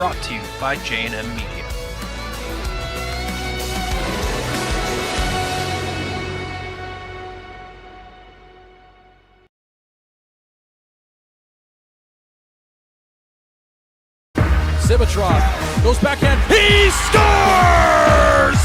Brought to you by J&M Media. Simitrov goes backhand. He scores!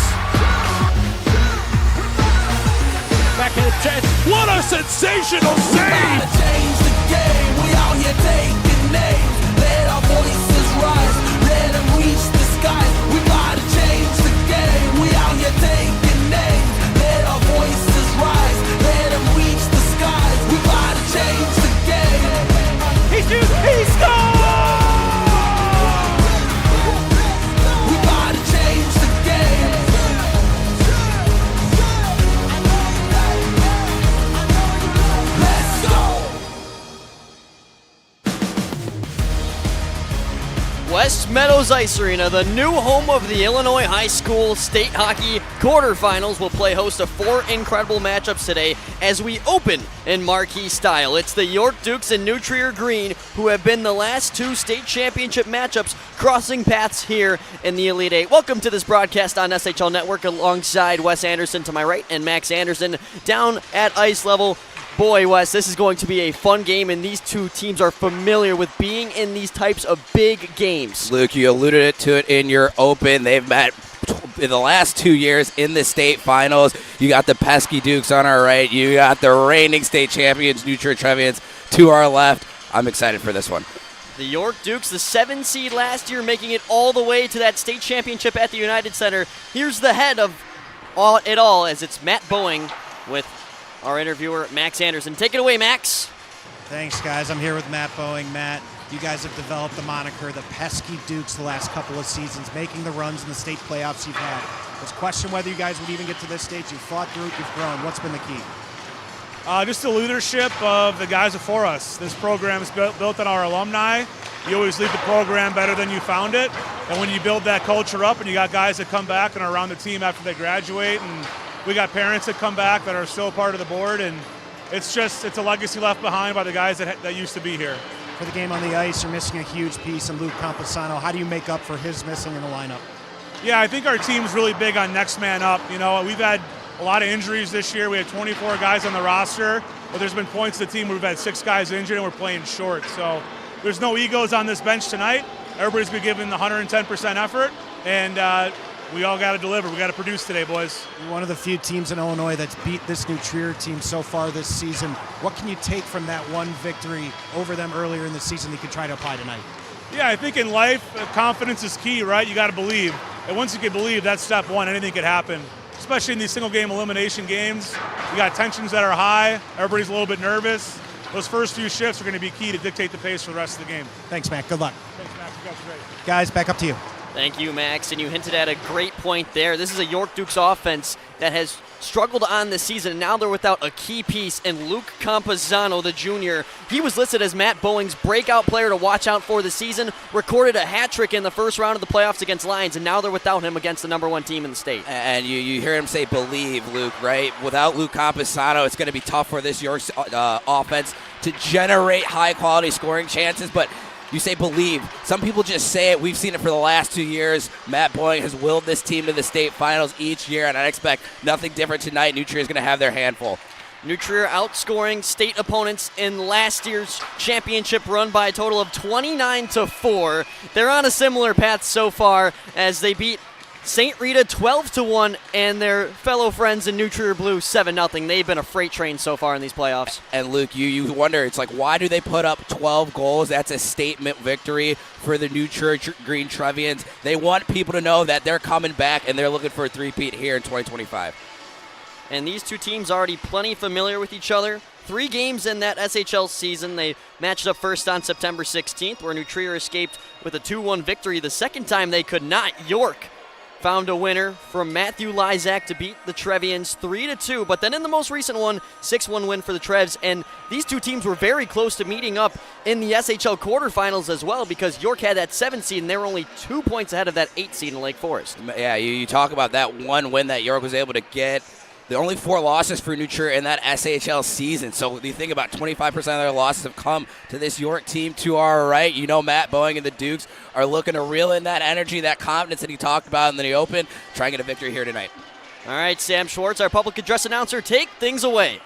Backhand chance. What a sensational save! We gotta change the game. We out here taking names. Let our voices rise. Let them reach the skies. We gotta change the game. We out here taking names. Let our voices rise. Let them reach the skies. We gotta change the game. He shoots. He scores! We gotta change the game. Let's go. West Meadows Ice Arena, the new home of the Illinois High School State Hockey Quarterfinals, will play host to four incredible matchups today as we open in marquee style. It's the York Dukes and New Trier Green, who have been the last two state championship matchups, crossing paths here in the Elite Eight. Welcome to this broadcast on SHL Network alongside Wes Anderson to my right and Max Anderson down at ice level. Boy, Wes, this is going to be a fun game, and these two teams are familiar with being in these types of big games. Luke, you alluded to it in your open. They've met in the last 2 years in the state finals. You got the pesky Dukes on our right. You got the reigning state champions, New Trier Trevians, to our left. I'm excited for this one. The York Dukes, the 7 seed last year, making it all the way to that state championship at the United Center. Here's the head of it all, as it's Matt Boeing with our interviewer, Max Anderson. Take it away, Max. Thanks, guys. I'm here with Matt Boeing. Matt, you guys have developed the moniker, the pesky Dukes, the last couple of seasons, making the runs in the state playoffs you've had. There's question whether you guys would even get to this stage. You've fought through it, you've grown. What's been the key? Just the leadership of the guys before us. This program is built on our alumni. You always leave the program better than you found it. And when you build that culture up and you got guys that come back and are around the team after they graduate, and we got parents that come back that are still part of the board, and it's a legacy left behind by the guys that used to be here. For the game on the ice, you're missing a huge piece in Luke Camposano. How do you make up for his missing in the lineup? Yeah, I think our team's really big on next man up. You know, we've had a lot of injuries this year. We had 24 guys on the roster, but there's been points in the team where we've had 6 guys injured and we're playing short. So there's no egos on this bench tonight. Everybody's been giving the 110% effort, and we all got to deliver. We got to produce today, boys. You're one of the few teams in Illinois that's beat this New Trier team so far this season. What can you take from that one victory over them earlier in the season that you can try to apply tonight? Yeah, I think in life, confidence is key, right? You got to believe. And once you can believe, that's step one. Anything could happen, especially in these single-game elimination games. You got tensions that are high. Everybody's a little bit nervous. Those first few shifts are going to be key to dictate the pace for the rest of the game. Thanks, Matt. Good luck. Thanks, Max. You guys are great. Guys, back up to you. Thank you, Max, and you hinted at a great point there. This is a York Dukes offense that has struggled on this season, and now they're without a key piece in Luke Camposano, the junior. He was listed as Matt Boeing's breakout player to watch out for the season, recorded a hat trick in the first round of the playoffs against Lions, and now they're without him against the number 1 team in the state. And you hear him say believe, Luke, right? Without Luke Camposano, it's going to be tough for this York offense to generate high-quality scoring chances, but you say believe. Some people just say it. We've seen it for the last 2 years. Matt Boeing has willed this team to the state finals each year, and I expect nothing different tonight. New Trier is going to have their handful. New Trier outscoring state opponents in last year's championship run by a total of 29-4. They're on a similar path so far as they beat St. Rita 12-1 and their fellow friends in New Trier Blue 7-0. They've been a freight train so far in these playoffs. And Luke, you wonder, it's like, why do they put up 12 goals? That's a statement victory for the New Trier Green Trevians. They want people to know that they're coming back and they're looking for a three-peat here in 2025. And these two teams already plenty familiar with each other. 3 games in that SHL season. They matched up first on September 16th, where New Trier escaped with a 2-1 victory. The second time they could not, York found a winner from Matthew Lysak to beat the Trevians 3-2. But then in the most recent one, 6-1 win for the Trevs. And these two teams were very close to meeting up in the SHL quarterfinals as well, because York had that 7 seed and they were only 2 points ahead of that 8 seed in Lake Forest. Yeah, you talk about that one win that York was able to get. the only 4 losses for New Trier in that SHL season. So you think about 25% of their losses have come to this York team to our right. You know, Matt Boeing and the Dukes are looking to reel in that energy, that confidence that he talked about in the open, try and get a victory here tonight. All right, Sam Schwartz, our public address announcer, take things away.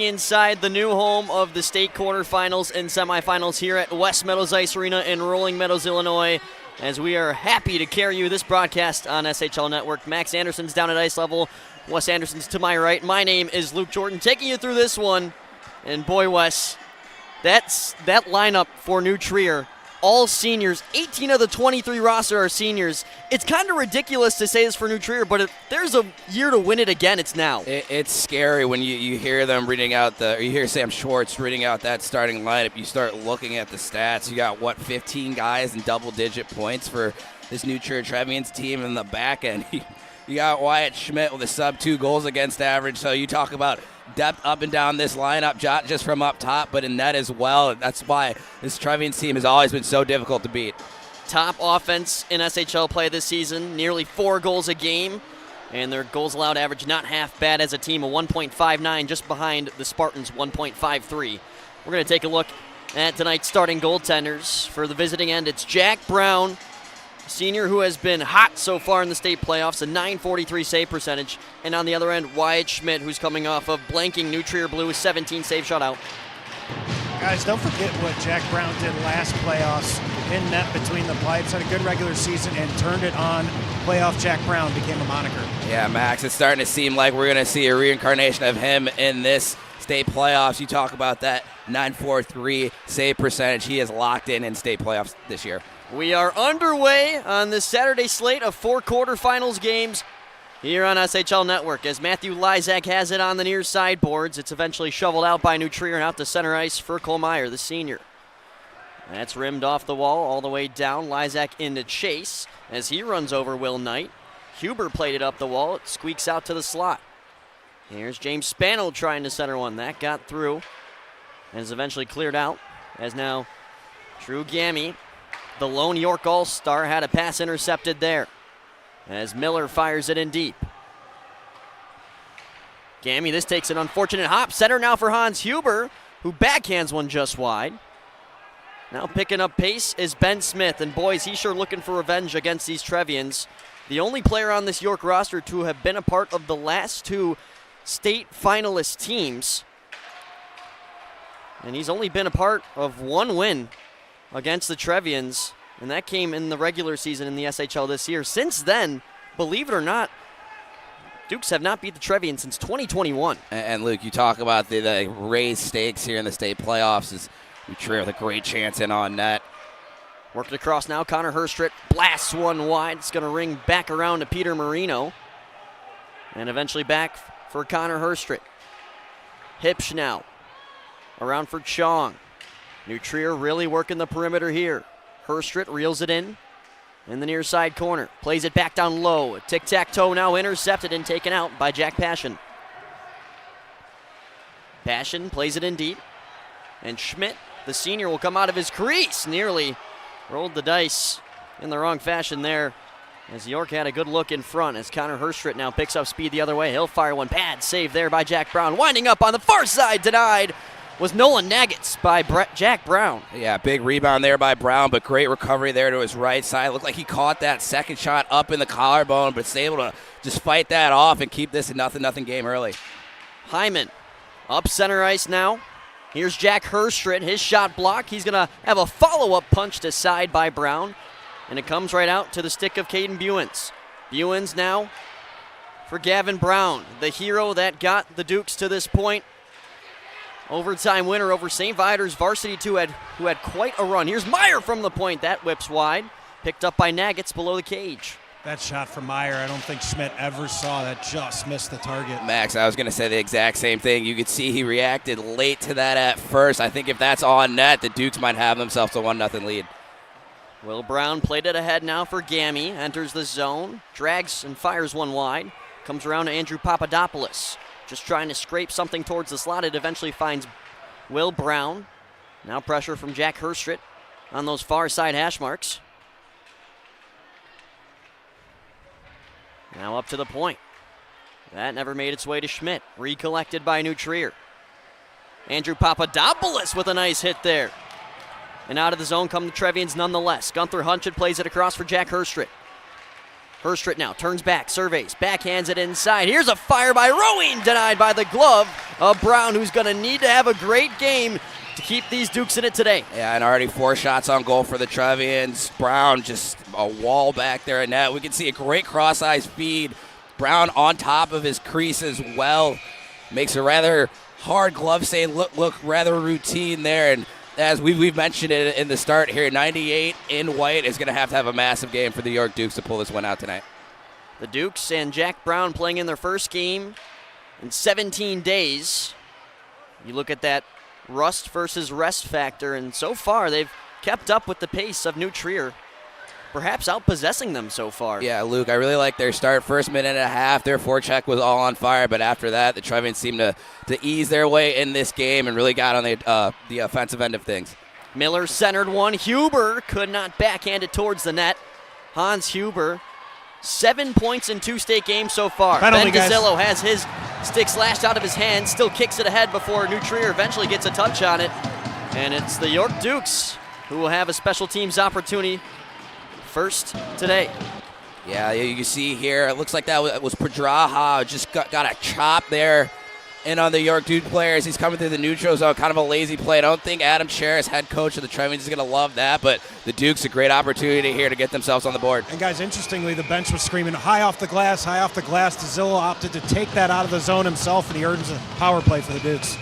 inside the new home of the state quarterfinals and semifinals here at West Meadows Ice Arena in Rolling Meadows, Illinois, as we are happy to carry you this broadcast on SHL Network. Max Anderson's down at ice level. Wes Anderson's to my right. My name is Luke Jordan, taking you through this one. And boy, Wes, that lineup for New Trier, all seniors. 18 of the 23 roster are seniors. It's kind of ridiculous to say this for New Trier, but if there's a year to win it again, it's now. It's scary when you hear them reading out you hear Sam Schwartz reading out that starting lineup. You start looking at the stats. You got, 15 guys in double-digit points for this New Trier Trevians team in the back end. You got Wyatt Schmidt with a sub-2 goals against average. So you talk about depth up and down this lineup, just from up top, but in net as well. That's why this Trevians team has always been so difficult to beat. Top offense in SHL play this season, nearly 4 goals a game, and their goals allowed average not half bad as a team, a 1.59, just behind the Spartans' 1.53. We're going to take a look at tonight's starting goaltenders. For the visiting end, it's Jack Brown, senior who has been hot so far in the state playoffs, a .943 save percentage. And on the other end, Wyatt Schmidt, who's coming off of blanking New Trier Blue, 17 save shutout. Guys, don't forget what Jack Brown did last playoffs in net between the pipes. Had a good regular season and turned it on. Playoff Jack Brown became a moniker. Yeah, Max, it's starting to seem like we're going to see a reincarnation of him in this state playoffs. You talk about that .943 save percentage. He is locked in state playoffs this year. We are underway on this Saturday slate of 4 quarterfinals games here on SHL Network. As Matthew Lysak has it on the near side boards, it's eventually shoveled out by New Trier and out to center ice for Cole Meyer, the senior. That's rimmed off the wall all the way down. Lysak into chase as he runs over Will Knight. Huber played it up the wall. It squeaks out to the slot. Here's James Spano trying to center one. That got through and is eventually cleared out, as now Drew Gamme, the lone York All-Star, had a pass intercepted there as Miller fires it in deep. Gamme, this takes an unfortunate hop. Center now for Hans Huber, who backhands one just wide. Now picking up pace is Ben Smith, and boys, he's sure looking for revenge against these Trevians. The only player on this York roster to have been a part of the last 2 state finalist teams. And he's only been a part of 1 win against the Trevians, and that came in the regular season in the SHL this year. Since then, believe it or not, Dukes have not beat the Trevians since 2021. And Luke, you talk about the raised stakes here in the state playoffs. Is New Trier with a great chance in on net. Worked across now, Connor Herstritt blasts one wide. It's going to ring back around to Peter Marino, and eventually back for Connor Herstritt. Hipsch now, around for Chong. New Trier really working the perimeter here. Herstritt reels it in the near side corner. Plays it back down low. Tic-tac-toe now intercepted and taken out by Jack Passion. Passion plays it in deep. And Schmidt, the senior, will come out of his crease. Nearly rolled the dice in the wrong fashion there, as York had a good look in front, as Connor Herstritt now picks up speed the other way. He'll fire one. Bad save there by Jack Brown. Winding up on the far side, denied was Nolan Nagats by Jack Brown. Yeah, big rebound there by Brown, but great recovery there to his right side. Looked like he caught that second shot up in the collarbone, but is able to just fight that off and keep this a 0-0 game early. Hyman up center ice now. Here's Jack Herstritt, his shot blocked. He's going to have a follow-up punch to side by Brown, and it comes right out to the stick of Caden Buens. Buens now for Gavin Brown, the hero that got the Dukes to this point. Overtime winner over St. Viator's Varsity 2, who had quite a run. Here's Meyer from the point. That whips wide. Picked up by Nagats below the cage. That shot from Meyer, I don't think Schmidt ever saw. That just missed the target. Max, I was going to say the exact same thing. You could see he reacted late to that at first. I think if that's on net, the Dukes might have themselves a 1-0 lead. Will Brown played it ahead now for Gamme. Enters the zone. Drags and fires one wide. Comes around to Andrew Papadopoulos. Just trying to scrape something towards the slot. It eventually finds Will Brown. Now pressure from Jack Herstritt on those far side hash marks. Now up to the point. That never made its way to Schmidt. Recollected by New Trier. Andrew Papadopoulos with a nice hit there. And out of the zone come the Trevians nonetheless. Gunther Hunchett plays it across for Jack Herstritt. Hurstritt now turns back, surveys, backhands it inside. Here's a fire by Rowing, denied by the glove of Brown, who's going to need to have a great game to keep these Dukes in it today. Yeah, and already 4 shots on goal for the Trevians. Brown just a wall back there at net. We can see a great cross-eyes feed. Brown on top of his crease as well. Makes a rather hard glove save look rather routine there. And as we've mentioned it in the start here, 98 in white is going to have a massive game for the York Dukes to pull this one out tonight. The Dukes and Jack Brown playing in their first game in 17 days. You look at that rust versus rest factor, and so far they've kept up with the pace of New Trier, perhaps outpossessing them so far. Yeah, Luke, I really like their start. First minute and a half, their forecheck was all on fire, but after that, the Trevians seemed to ease their way in this game and really got on the offensive end of things. Miller centered one. Huber could not backhand it towards the net. Hans Huber, 7 points in 2 state games so far. Penalty, Ben guys. DeZillo has his stick slashed out of his hand, still kicks it ahead before New Trier eventually gets a touch on it. And it's the York Dukes who will have a special teams opportunity first today. Yeah, you can see here, it looks like that was Pedraja, just got a chop there in on the York Duke players. He's coming through the neutral zone, kind of a lazy play. I don't think Adam Cheris, head coach of the Trevians, is going to love that, but the Dukes a great opportunity here to get themselves on the board. And guys, interestingly, the bench was screaming high off the glass, high off the glass. DeZillo opted to take that out of the zone himself, and he earns a power play for the Dukes.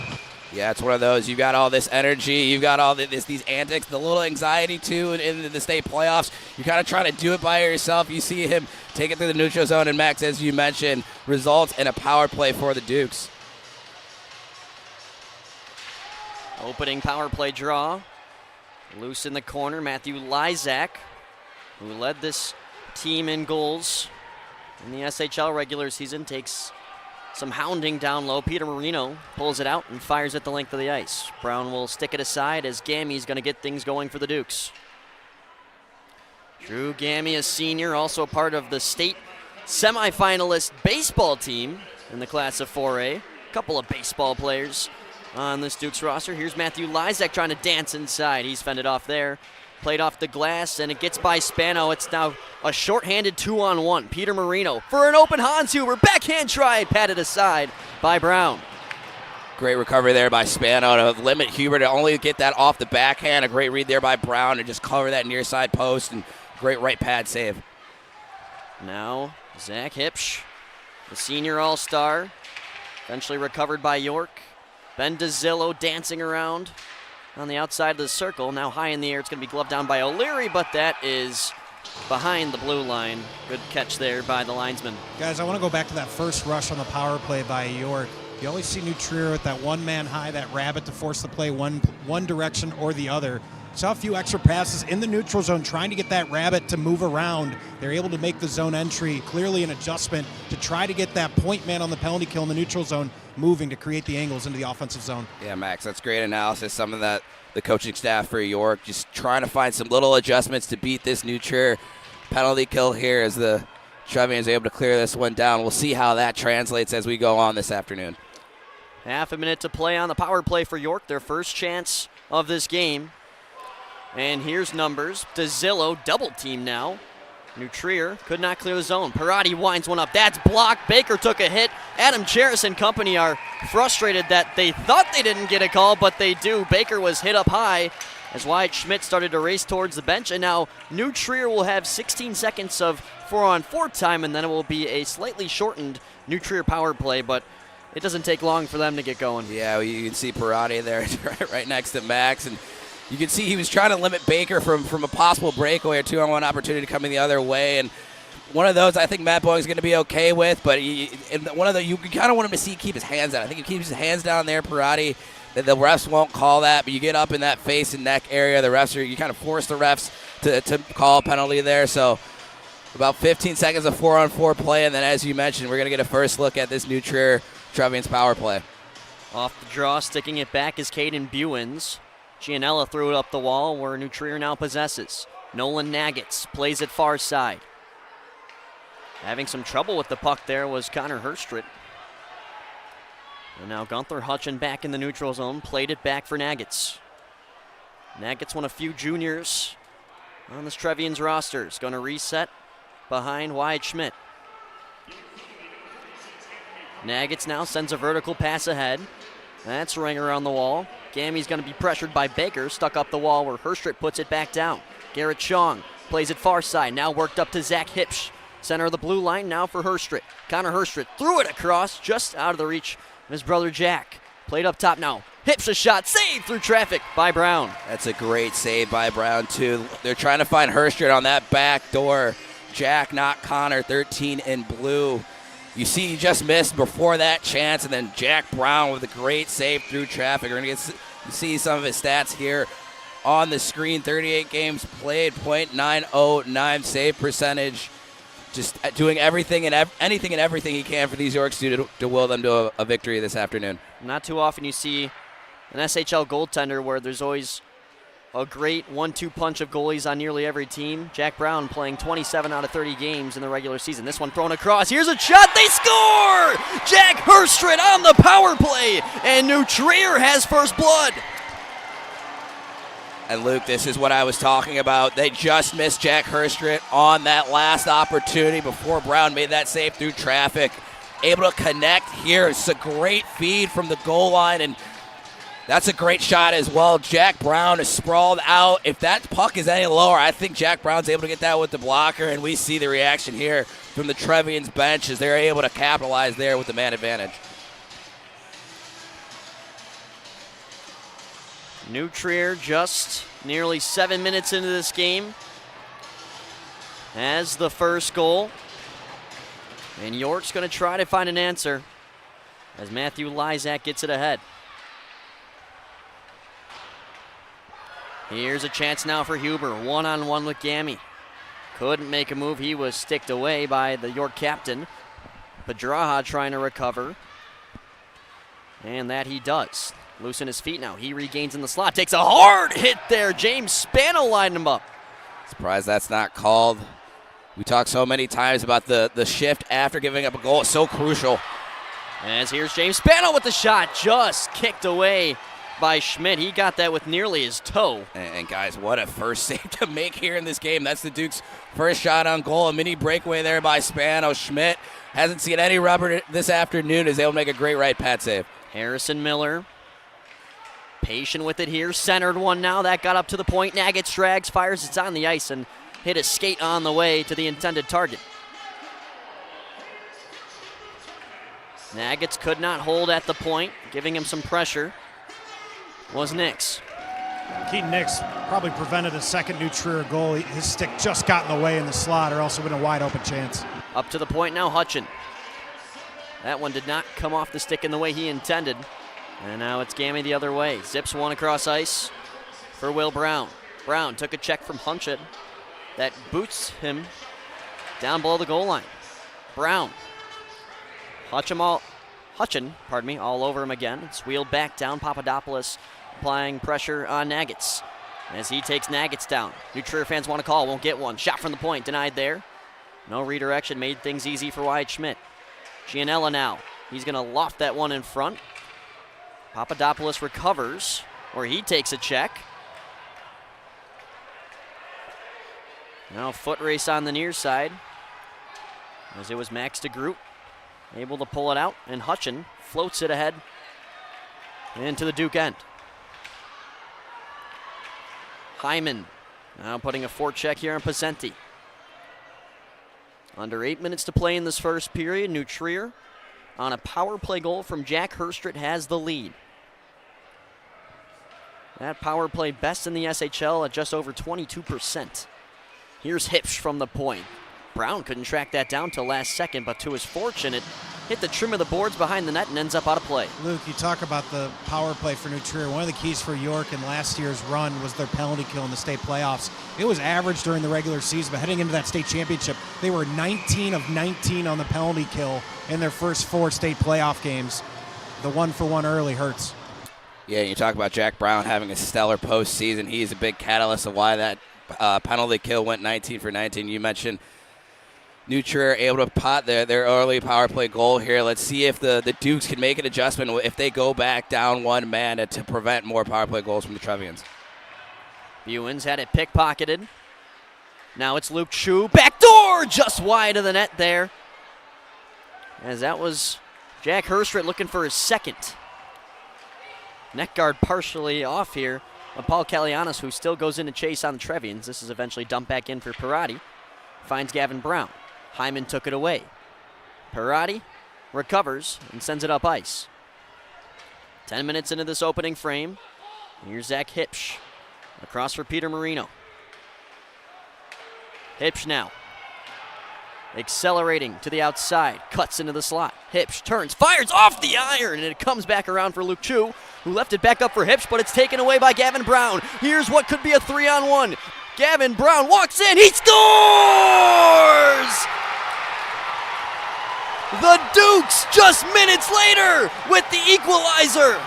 Yeah, it's one of those. You've got all this energy. You've got all these antics, the little anxiety, too, in the state playoffs. You're kind of trying to do it by yourself. You see him take it through the neutral zone, and Max, as you mentioned, results in a power play for the Dukes. Opening power play draw. Loose in the corner, Matthew Lysak, who led this team in goals in the SHL regular season, takes some hounding down low. Peter Marino pulls it out and fires it the length of the ice. Brown will stick it aside as Gammy's going to get things going for the Dukes. Drew Gammy, a senior, also a part of the state semifinalist baseball team in the class of 4A. A couple of baseball players on this Dukes roster. Here's Matthew Lysak trying to dance inside. He's fended off there. Played off the glass, and it gets by Spano. It's now a shorthanded 2-on-1. Peter Marino for an open Hans Huber. Backhand try, patted aside by Brown. Great recovery there by Spano to limit Huber to only get that off the backhand. A great read there by Brown to just cover that near side post, and great right pad save. Now, Zach Hipsch, the senior all-star, eventually recovered by York. Ben DeZillo dancing around on the outside of the circle. Now high in the air. It's going to be gloved down by O'Leary, but that is behind the blue line. Good catch there by the linesman. Guys, I want to go back to that first rush on the power play by York. You always see New Trier with that one-man high, that rabbit to force the play one direction or the other. Saw a few extra passes in the neutral zone trying to get that rabbit to move around. They're able to make the zone entry, clearly an adjustment to try to get that point man on the penalty kill in the neutral zone moving to create the angles into the offensive zone. Yeah, Max, that's great analysis. Some of that, the coaching staff for York just trying to find some little adjustments to beat this New Trier penalty kill here as the Trevians able to clear this one down. We'll see how that translates as we go on this afternoon. Half a minute to play on the power play for York, their first chance of this game. And here's numbers. DeZillo double team now. New Trier could not clear the zone. Parati winds one up. That's blocked. Baker took a hit. Adam Cheris and company are frustrated that they thought they didn't get a call, but they do. Baker was hit up high as Wyatt Schmidt started to race towards the bench. And now New Trier will have 16 seconds of 4-on-4 time, and then it will be a slightly shortened New Trier power play, but it doesn't take long for them to get going. Yeah, you can see Parati there right next to Max, and you can see he was trying to limit Baker from a possible breakaway or 2-on-1 opportunity coming the other way. And one of those I think Matt Boeing's going to be okay with, but one of the you kind of want him to see keep his hands down. I think he keeps his hands down there, Parati. The refs won't call that, but you get up in that face and neck area, the refs you kind of force the refs to call a penalty there. So about 15 seconds of 4-on-4 play, and then as you mentioned, we're going to get a first look at this New Trier Trevians power play. Off the draw, sticking it back is Caden Buens. Gianella threw it up the wall where New Trier now possesses. Nolan Naggetts plays it far side. Having some trouble with the puck there was Connor Hurstritt. And now Gunther Hutchin back in the neutral zone, played it back for Naggetts. Naggetts, one of few juniors on this Trevians roster, is going to reset behind Wyatt Schmidt. Nagitz now sends a vertical pass ahead. That's Ringer on the wall. Gammy's going to be pressured by Baker, stuck up the wall where Herstritt puts it back down. Garrett Chong plays it far side, now worked up to Zach Hipsch. Center of the blue line now for Herstritt. Connor Herstritt threw it across, just out of the reach of his brother Jack. Played up top now. Hipsch a shot, saved through traffic by Brown. That's a great save by Brown, too. They're trying to find Herstritt on that back door. Jack, not Connor, 13 in blue. You see he just missed before that chance, and then Jack Brown with a great save through traffic. We're going to see some of his stats here on the screen. 38 games played, .909 save percentage. Just doing everything and anything and everything he can for these Yorks to will them to a victory this afternoon. Not too often you see an SHL goaltender where there's always a great 1-2 punch of goalies on nearly every team. Jack Brown playing 27 out of 30 games in the regular season. This one thrown across. Here's a shot. They score! Jack Herstritt on the power play, and New Trier has first blood. And Luke, this is what I was talking about. They just missed Jack Herstritt on that last opportunity before Brown made that save through traffic. Able to connect here. It's a great feed from the goal line, and that's a great shot as well. Jack Brown is sprawled out. If that puck is any lower, I think Jack Brown's able to get that with the blocker, and we see the reaction here from the Trevians bench as they're able to capitalize there with the man advantage. New Trier just nearly 7 minutes into this game has the first goal. And York's going to try to find an answer as Matthew Lysak gets it ahead. Here's a chance now for Huber, one-on-one with Gammy. Couldn't make a move, he was sticked away by the York captain. Pedraja trying to recover, and that he does. Loosen his feet now, he regains in the slot, takes a hard hit there. James Spano lined him up. Surprised that's not called. We talked so many times about the shift after giving up a goal. It's so crucial. As here's James Spano with the shot, just kicked away by Schmidt. He got that with nearly his toe. And guys, what a first save to make here in this game. That's the Duke's first shot on goal. A mini breakaway there by Spano. Schmidt hasn't seen any rubber this afternoon, is able to make a great right pad save. Harrison Miller patient with it here. Centered one now. That got up to the point. Nagitz drags, fires. It's on the ice and hit a skate on the way to the intended target. Nagitz could not hold at the point. Giving him some pressure was Nix. Keaton Nix probably prevented a second New Trier goal. His stick just got in the way in the slot, or else it would have been a wide open chance. Up to the point now, Hutchin. That one did not come off the stick in the way he intended. And now it's Gammy the other way. Zips one across ice for Will Brown. Brown took a check from Hunchet. That boots him down below the goal line. Brown. Hutchin all over him again. It's wheeled back down. Papadopoulos applying pressure on Nagitz as he takes Nagitz down. New Trier fans want to call, won't get one. Shot from the point, denied there. No redirection, made things easy for Wyatt Schmidt. Gianella now. He's going to loft that one in front. Papadopoulos recovers, or he takes a check. Now foot race on the near side, as it was Max DeGroot able to pull it out, and Hutchin floats it ahead into the Duke end. Hyman now putting a forecheck here on Pacenti. Under 8 minutes to play in this first period. New Trier on a power play goal from Jack Herstritt has the lead. That power play best in the SHL at just over 22%. Here's Hipsch from the point. Brown couldn't track that down till last second, but to his fortune, it hit the trim of the boards behind the net and ends up out of play. Luke, you talk about the power play for New Trier. One of the keys for York in last year's run was their penalty kill in the state playoffs. It was average during the regular season, but heading into that state championship, they were 19 of 19 on the penalty kill in their first 4 state playoff games. The 1-for-1 early hurts. Yeah, you talk about Jack Brown having a stellar postseason. He's a big catalyst of why that penalty kill went 19 for 19. You mentioned New Trier able to pot their early power play goal here. Let's see if the Dukes can make an adjustment if they go back down one man to prevent more power play goals from the Trevians. Buens had it pickpocketed. Now it's Luke Chu. Backdoor! score just wide of the net there. As that was Jack Herstrit looking for his second. Net guard partially off here of Paul Kalianis, who still goes in to chase on the Trevians. This is eventually dumped back in for Parati. Finds Gavin Brown. Hyman took it away. Parati recovers and sends it up ice. 10 minutes into this opening frame. Here's Zach Hipsch. Across for Peter Marino. Hipsch now. Accelerating to the outside. Cuts into the slot. Hipsch turns, fires off the iron, and it comes back around for Luke Chu, who left it back up for Hipsch, but it's taken away by Gavin Brown. Here's what could be a 3-on-1. Gavin Brown walks in. He scores! The Dukes just minutes later with the equalizer.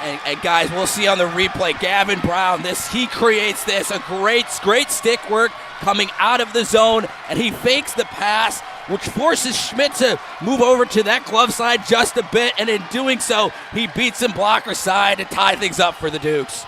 And guys, we'll see on the replay, Gavin Brown, he creates this, a great stick work coming out of the zone, and he fakes the pass, which forces Schmidt to move over to that glove side just a bit, and in doing so, he beats him blocker side to tie things up for the Dukes.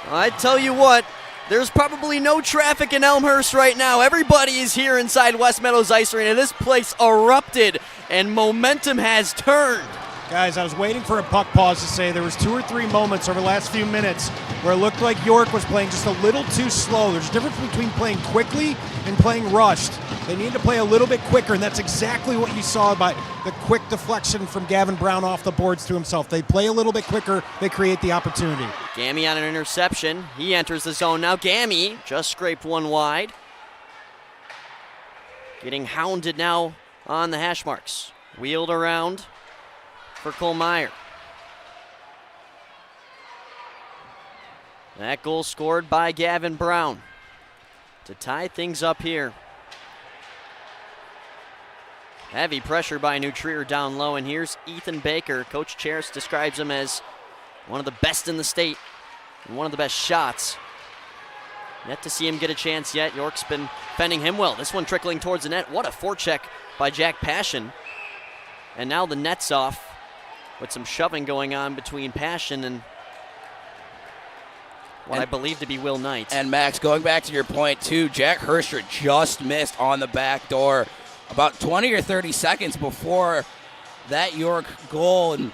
I tell you what, there's probably no traffic in Elmhurst right now. Everybody is here inside West Meadows Ice Arena. This place erupted, and momentum has turned. Guys, I was waiting for a puck pause to say there was 2 or 3 moments over the last few minutes where it looked like York was playing just a little too slow. There's a difference between playing quickly and playing rushed. They need to play a little bit quicker, and that's exactly what you saw by the quick deflection from Gavin Brown off the boards to himself. They play a little bit quicker, they create the opportunity. Gammy on an interception. He enters the zone now. Gammy just scraped one wide. Getting hounded now on the hash marks. Wheeled around for Cole Meyer. That goal scored by Gavin Brown to tie things up here. Heavy pressure by New Trier down low, and here's Ethan Baker. Coach Charis describes him as one of the best in the state and one of the best shots. Yet to see him get a chance yet. York's been fending him well. This one trickling towards the net. What a forecheck by Jack Passion. And now the net's off with some shoving going on between Passion and what I believe to be Will Knight. And Max, going back to your point too, Jack Herstrit just missed on the back door about 20 or 30 seconds before that York goal, and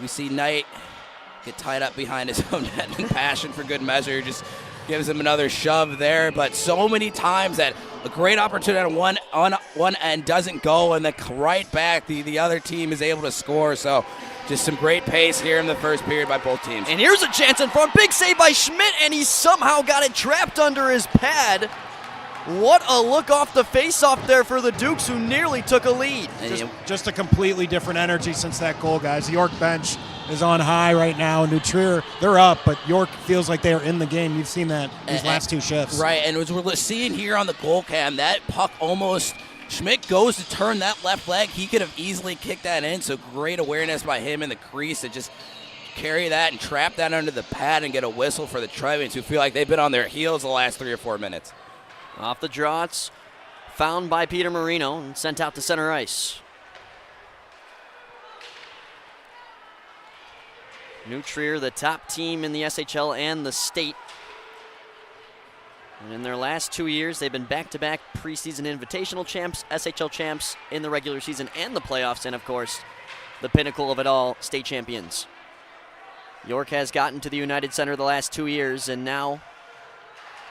we see Knight get tied up behind his own net, and Passion, for good measure, just gives him another shove there. But so many times that a great opportunity on one end doesn't go, and then right back the other team is able to score. So just some great pace here in the first period by both teams. And here's a chance in front. Big save by Schmidt, and he somehow got it trapped under his pad. What a look off the face-off there for the Dukes, who nearly took a lead. Just a completely different energy since that goal, guys. The York bench is on high right now. New Trier, they're up, but York feels like they are in the game. You've seen that these last 2 shifts. Right, and as we're seeing here on the goal cam, that puck almost, Schmidt goes to turn that left leg. He could have easily kicked that in, so great awareness by him in the crease to just carry that and trap that under the pad and get a whistle for the Trevians, who feel like they've been on their heels the last 3 or 4 minutes. Off the draw, it's found by Peter Marino and sent out to center ice. New Trier, the top team in the SHL and the state. And in their last 2 years, they've been back-to-back preseason invitational champs, SHL champs in the regular season and the playoffs, and of course, the pinnacle of it all, state champions. York has gotten to the United Center the last 2 years, and now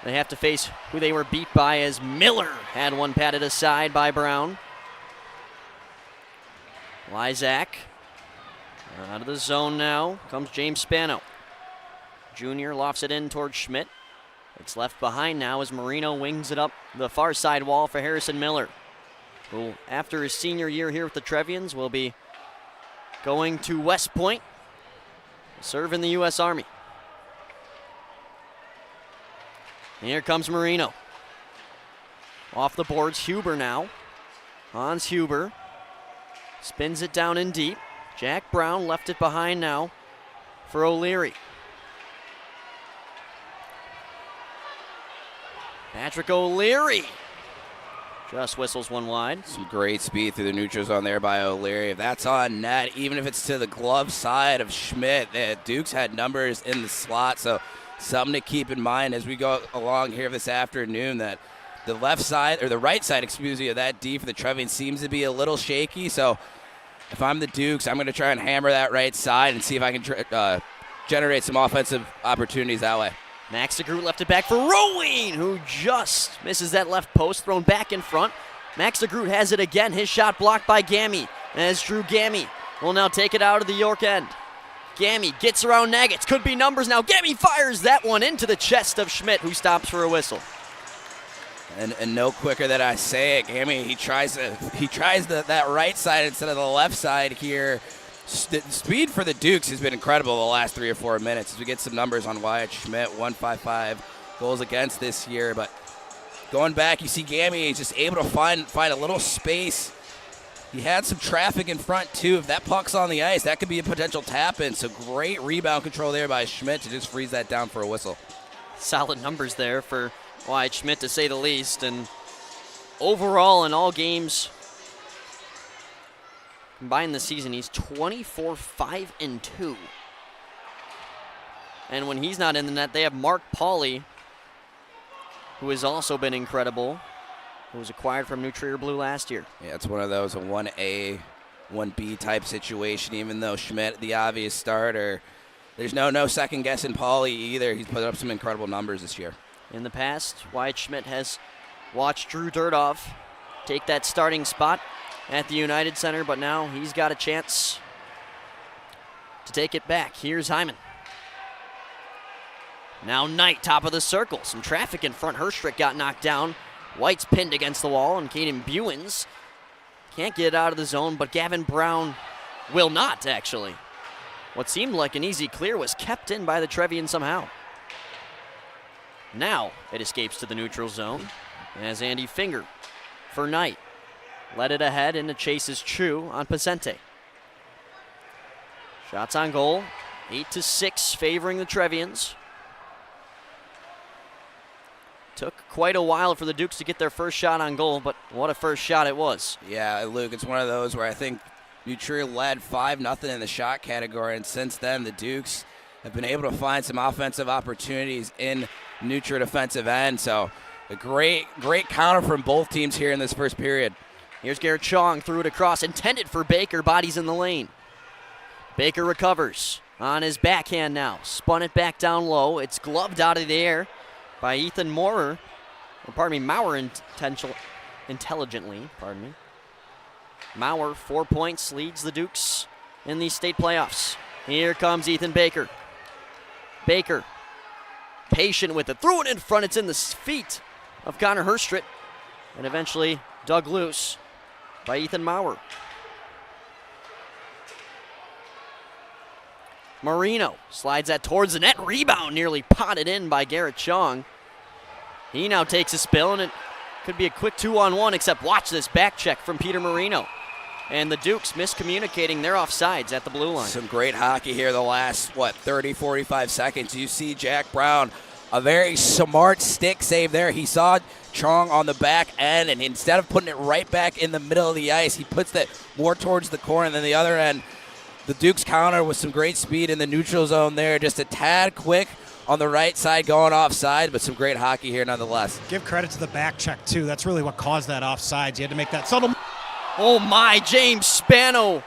they have to face who they were beat by, as Miller had one patted aside by Brown. Lysak out of the zone now. Comes James Spano. Junior lofts it in towards Schmidt. It's left behind now as Marino wings it up the far side wall for Harrison Miller, who after his senior year here with the Trevians will be going to West Point, serve in the U.S. Army. And here comes Marino. Off the boards, Huber now. Hans Huber spins it down in deep. Jack Brown left it behind now for O'Leary. Patrick O'Leary just whistles one wide. Some great speed through the neutral zone there by O'Leary. If that's on net, even if it's to the glove side of Schmidt, the Dukes had numbers in the slot, so something to keep in mind as we go along here this afternoon, that the left side, or the right side, excuse me, of that D for the Trevians seems to be a little shaky. So if I'm the Dukes, I'm going to try and hammer that right side and see if I can generate some offensive opportunities that way. Max DeGroot left it back for Roween, who just misses that left post, thrown back in front. Max DeGroot has it again. His shot blocked by Gammy, as Drew Gammy will now take it out of the York end. Gammy gets around Nagats. Could be numbers now. Gammy fires that one into the chest of Schmidt, who stops for a whistle. And no quicker than I say it, Gammy, he tries that right side instead of the left side here. The speed for the Dukes has been incredible the last 3 or 4 minutes. As we get some numbers on Wyatt Schmidt, 155 goals against this year. But going back, you see Gammy is just able to find a little space. He had some traffic in front, too. If that puck's on the ice, that could be a potential tap-in. So great rebound control there by Schmidt to just freeze that down for a whistle. Solid numbers there for Wyatt Schmidt, to say the least. And overall, in all games combined this season, he's 24-5-2. And when he's not in the net, they have Mark Pauly, who has also been incredible, who was acquired from New Trier Blue last year. Yeah, it's one of those, a 1A, 1B type situation, even though Schmidt, the obvious starter, there's no second guessing Pauly either. He's put up some incredible numbers this year. In the past, Wyatt Schmidt has watched Drew Dirtoff take that starting spot at the United Center, but now he's got a chance to take it back. Here's Hyman. Now Knight, top of the circle. Some traffic in front. Herstrick got knocked down. White's pinned against the wall, and Caden Buens can't get out of the zone, but Gavin Brown will not, actually. What seemed like an easy clear was kept in by the Trevians somehow. Now it escapes to the neutral zone as Andy Finger for Knight. Led it ahead, and the chase is true on Pacente. Shots on goal, 8-6 favoring the Trevians. Took quite a while for the Dukes to get their first shot on goal, but what a first shot it was. Yeah, Luke, it's one of those where I think New Trier led 5-0 in the shot category, and since then the Dukes have been able to find some offensive opportunities in New Trier defensive end. So a great counter from both teams here in this first period. Here's Garrett Chong, threw it across, intended for Baker, bodies in the lane. Baker recovers on his backhand now, spun it back down low. It's gloved out of the air by Ethan Maurer, intelligently. Maurer, 4 points, leads the Dukes in the state playoffs. Here comes Ethan Baker. Baker, patient with it, threw it in front. It's in the feet of Connor Herstritt, and eventually dug loose by Ethan Maurer. Marino slides that towards the net. Rebound nearly potted in by Garrett Chong. He now takes a spill, and it could be a quick 2-on-1, except watch this back check from Peter Marino. And the Dukes miscommunicating their offsides at the blue line. Some great hockey here the last, 30, 45 seconds. You see Jack Brown, a very smart stick save there. He saw Chong on the back end, and instead of putting it right back in the middle of the ice, he puts that more towards the corner than the other end. The Dukes counter with some great speed in the neutral zone there. Just a tad quick on the right side going offside, but some great hockey here nonetheless. Give credit to the back check, too. That's really what caused that offsides. You had to make that subtle. Oh my, James Spano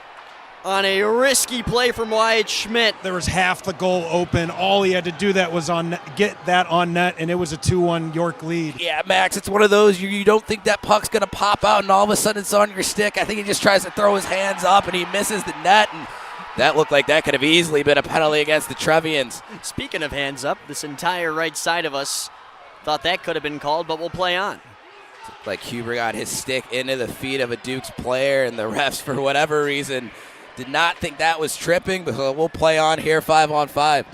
on a risky play from Wyatt Schmidt. There was half the goal open. All he had to do that was get that on net, and it was a 2-1 York lead. Yeah, Max, it's one of those you don't think that puck's going to pop out, and all of a sudden it's on your stick. I think he just tries to throw his hands up, and he misses the net, and that looked like that could have easily been a penalty against the Trevians. Speaking of hands up, this entire right side of us thought that could have been called, but we'll play on. Like Huber got his stick into the feet of a Dukes player, and the refs, for whatever reason, did not think that was tripping, but we'll play on here 5-on-5.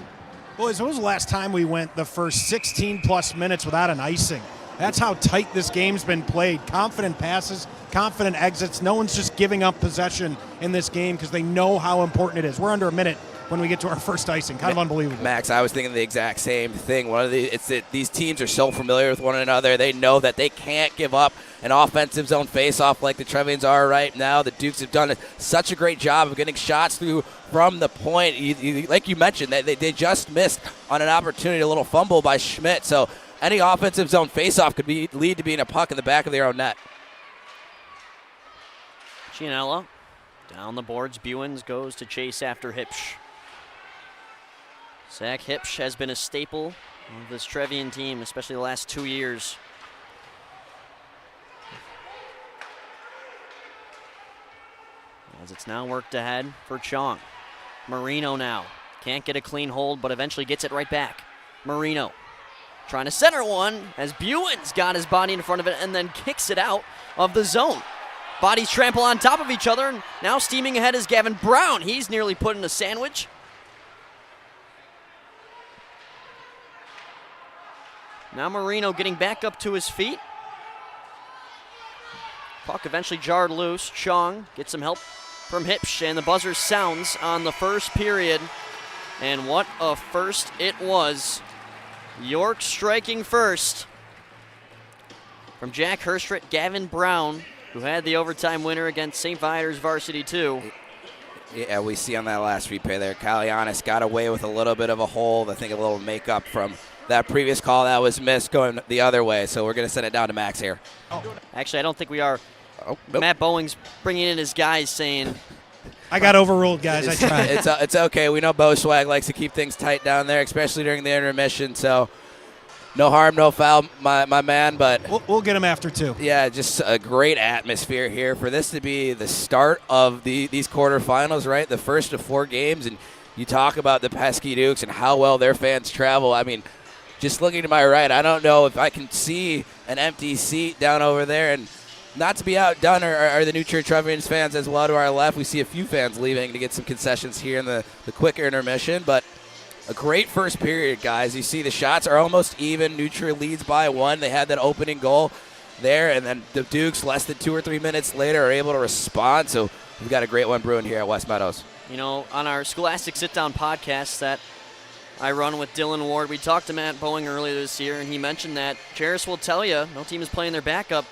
Boys, when was the last time we went the first 16-plus minutes without an icing? That's how tight this game's been played. Confident passes, confident exits. No one's just giving up possession in this game because they know how important it is. We're under a minute when we get to our first icing. Kind of unbelievable. Max, I was thinking the exact same thing. These teams are so familiar with one another. They know that they can't give up an offensive zone faceoff like the Trevians are right now. The Dukes have done such a great job of getting shots through from the point. Like you mentioned, they just missed on an opportunity, a little fumble by Schmidt. So any offensive zone faceoff could lead to being a puck in the back of their own net. Gianella down the boards. Buens goes to chase after Hipsch. Zach Hipsch has been a staple of this Trevian team, especially the last 2 years. As it's now worked ahead for Chong. Marino now. Can't get a clean hold, but eventually gets it right back. Marino trying to center one as Buens got his body in front of it and then kicks it out of the zone. Bodies trample on top of each other, and now steaming ahead is Gavin Brown. He's nearly put in a sandwich. Now Marino getting back up to his feet. Puck eventually jarred loose. Chong gets some help from Hipsch, and the buzzer sounds on the first period. And what a first it was. York striking first. From Jack Herstrit, Gavin Brown, who had the overtime winner against St. Viator's Varsity 2. Yeah, we see on that last replay there, Kalianis got away with a little bit of a hold. I think a little makeup from that previous call that was missed going the other way. So we're going to send it down to Max here. Actually, I don't think we are. Oh, nope. Matt Bowing's bringing in his guys saying, I got overruled, guys. I tried. It's okay. We know Bo Swag likes to keep things tight down there, especially during the intermission. So no harm, no foul, my man. But We'll get him after 2. yeah, just a great atmosphere here for this to be the start of these quarterfinals, right? The first of 4 games. And you talk about the Pesky Dukes and how well their fans travel. I mean, just looking to my right, I don't know if I can see an empty seat down over there. And not to be outdone are the New Church Trevians fans as well to our left. We see a few fans leaving to get some concessions here in the quicker intermission. But a great first period, guys. You see the shots are almost even. New Church leads by 1. They had that opening goal there. And then the Dukes, less than 2 or 3 minutes later, are able to respond. So we've got a great one brewing here at West Meadows. you know, on our Scholastic Sit-Down podcast that I run with Dylan Ward, we talked to Matt Bowing earlier this year, and he mentioned that Charis will tell you no team is playing their backup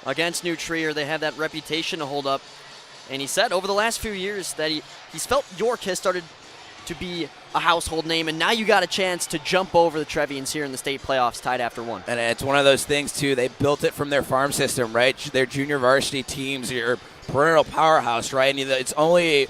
against New Tree, or they have that reputation to hold up. And he said over the last few years that he's felt York has started to be a household name, and now you got a chance to jump over the Trevians here in the state playoffs, tied after 1. And it's one of those things, too. They built it from their farm system, right? Their junior varsity teams, your perennial powerhouse, right? And it's only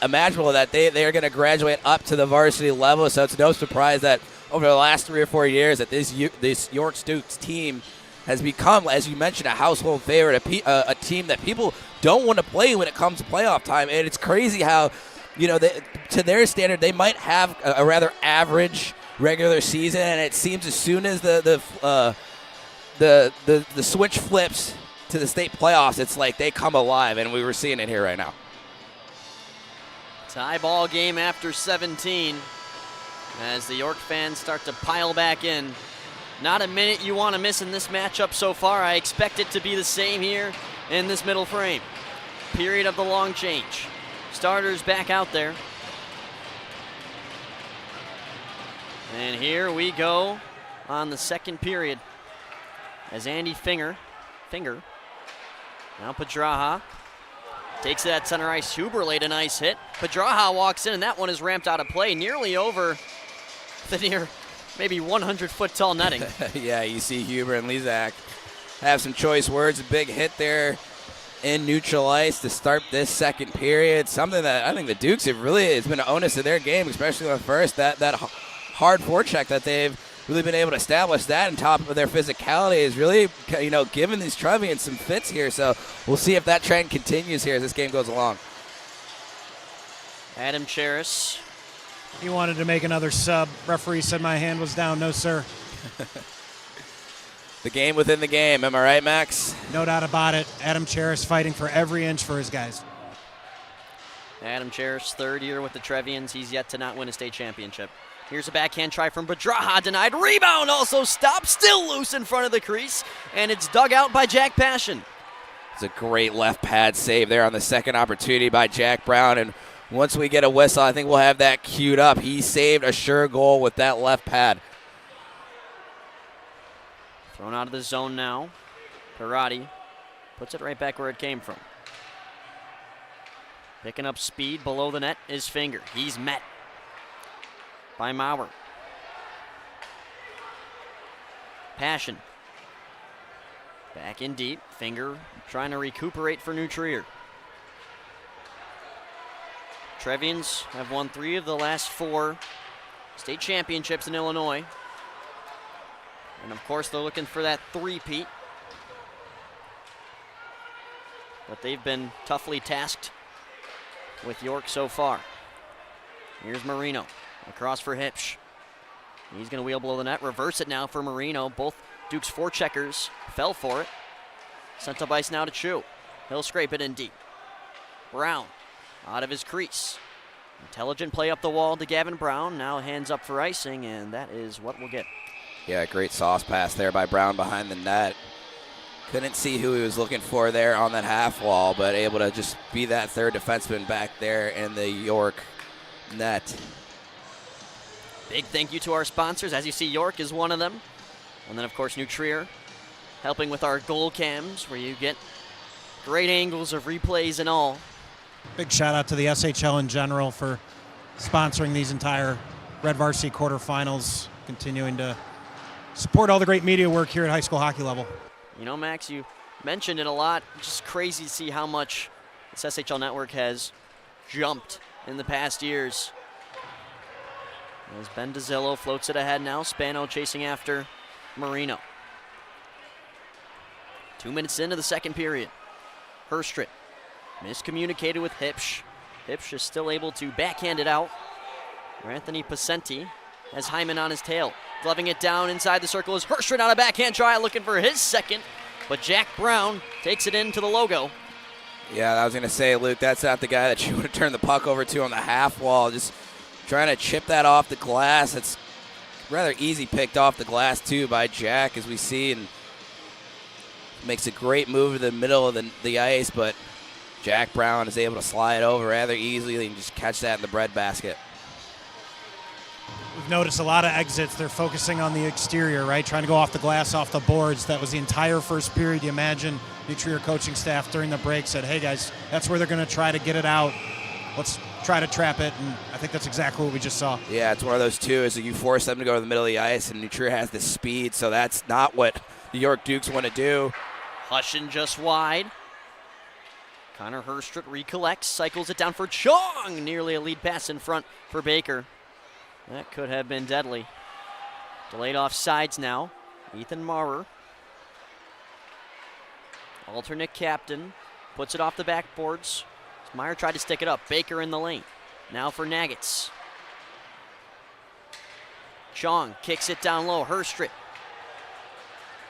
imaginable that they are going to graduate up to the varsity level, so it's no surprise that over the last 3 or 4 years that this York Dukes team has become, as you mentioned, a household favorite, a team that people don't want to play when it comes to playoff time. And it's crazy how, you know, to their standard, they might have a rather average regular season, and it seems as soon as the switch flips to the state playoffs, it's like they come alive, and we were seeing it here right now. Tie ball game after 17 as the York fans start to pile back in. Not a minute you want to miss in this matchup so far. I expect it to be the same here in this middle frame. Period of the long change. Starters back out there. And here we go on the second period as Andy Finger, now Pedraja, takes it at center ice. Huber laid a nice hit. Pedraja walks in, and that one is ramped out of play, nearly over the near maybe 100-foot tall netting. Yeah, you see Huber and Lizak have some choice words. A big hit there in neutral ice to start this second period. Something that I think the Dukes have really, it's been an onus of their game, especially on the first. That hard forecheck that they've really been able to establish, that on top of their physicality is really, you know, giving these Trevians some fits here. So we'll see if that trend continues here as this game goes along. Adam Charis. He wanted to make another sub. Referee said my hand was down. No, sir. The game within the game. Am I right, Max? No doubt about it. Adam Charis fighting for every inch for his guys. Adam Charis, third year with the Trevians. He's yet to not win a state championship. Here's a backhand try from Pedraja. Denied. Rebound also stopped. Still loose in front of the crease. And it's dug out by Jack Passion. It's a great left pad save there on the second opportunity by Jack Brown. And once we get a whistle, I think we'll have that queued up. He saved a sure goal with that left pad. Thrown out of the zone now. Parati puts it right back where it came from. Picking up speed below the net is Finger. He's met by Maurer. Passion. Back in deep. Finger trying to recuperate for New Trier. Trevians have won 3 of the last 4 state championships in Illinois. And of course, they're looking for that three-peat. But they've been toughly tasked with York so far. Here's Marino. Across for Hipsch. He's going to wheel below the net. Reverse it now for Marino. Both Duke's forecheckers fell for it. Sent up ice now to Chu. He'll scrape it in deep. Brown out of his crease. Intelligent play up the wall to Gavin Brown. Now hands up for icing, and that is what we'll get. Yeah, great sauce pass there by Brown behind the net. Couldn't see who he was looking for there on that half wall, but able to just be that third defenseman back there in the York net. Big thank you to our sponsors. As you see, York is one of them. And then, of course, New Trier helping with our goal cams, where you get great angles of replays and all. Big shout out to the SHL in general for sponsoring these entire Red Varsity quarterfinals, continuing to support all the great media work here at high school hockey level. You know, Max, you mentioned it a lot. Just crazy to see how much this SHL network has jumped in the past years. As Ben DeZillo floats it ahead now. Spano chasing after Marino. 2 minutes into the second period. Herstrit miscommunicated with Hipsch. Hipsch is still able to backhand it out. Anthony Pacenti has Hyman on his tail. Gloving it down inside the circle is Herstrit on a backhand try, looking for his second. But Jack Brown takes it into the logo. Yeah, I was going to say, Luke, that's not the guy that you would have turned the puck over to on the half wall. Just trying to chip that off the glass. It's rather easy picked off the glass, too, by Jack, as we see. And makes a great move to the middle of the ice, but Jack Brown is able to slide over rather easily and just catch that in the breadbasket. We've noticed a lot of exits. They're focusing on the exterior, right? Trying to go off the glass, off the boards. That was the entire first period. You imagine New Trier coaching staff during the break said, hey, guys, that's where they're going to try to get it out. Let's try to trap it, and I think that's exactly what we just saw. Yeah, it's one of those two, is that you force them to go to the middle of the ice, and New Trier has the speed, so that's not what the York Dukes want to do. Hushin just wide. Connor Herstrit recollects, cycles it down for Chong. Nearly a lead pass in front for Baker. That could have been deadly. Delayed off sides now. Ethan Maurer. Alternate captain. Puts it off the backboards. Meyer tried to stick it up. Baker in the lane. Now for Nagats. Chong kicks it down low. Herstrit.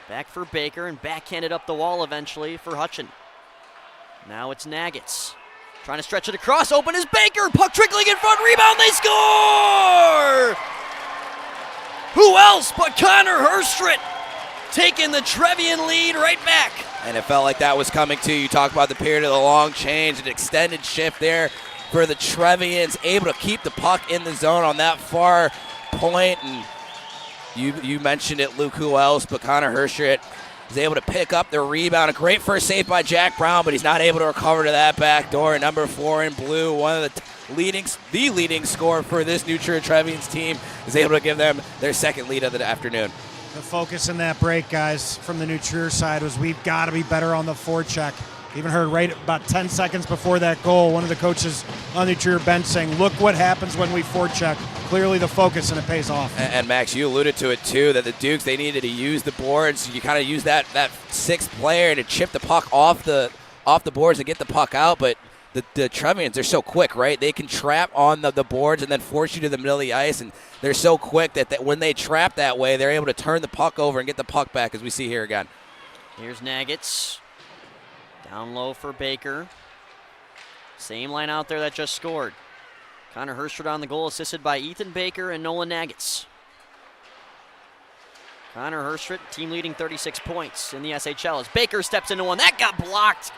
Back for Baker and backhanded up the wall eventually for Hutchin. Now it's Nagats. Trying to stretch it across. Open is Baker. Puck trickling in front. Rebound. They score! Who else but Connor Herstrit taking the Trevian lead right back. And it felt like that was coming too. You talk about the period of the long change, an extended shift there for the Trevians, able to keep the puck in the zone on that far point. And you mentioned it, Luke, who else but Connor Herstrit is able to pick up the rebound. A great first save by Jack Brown, but he's not able to recover to that back door. Number 4 in blue, one of the leading scorer for this New Trier Trevians team, is able to give them their second lead of the afternoon. The focus in that break, guys, from the New Trier side was we've got to be better on the forecheck. Even heard right about 10 seconds before that goal, one of the coaches on the New Trier bench saying, look what happens when we forecheck. Clearly the focus, and it pays off. And Max, you alluded to it too, that the Dukes, they needed to use the boards. You kind of use that sixth player to chip the puck off the boards and get the puck out, but the Trevians, they're so quick, right? They can trap on the boards and then force you to the middle of the ice, and they're so quick that when they trap that way, they're able to turn the puck over and get the puck back, as we see here again. Here's Nagats. Down low for Baker. Same line out there that just scored. Connor Herstrit on the goal, assisted by Ethan Baker and Nolan Nagats. Connor Herstrit, team leading 36 points in the SHL as Baker steps into one. That got blocked.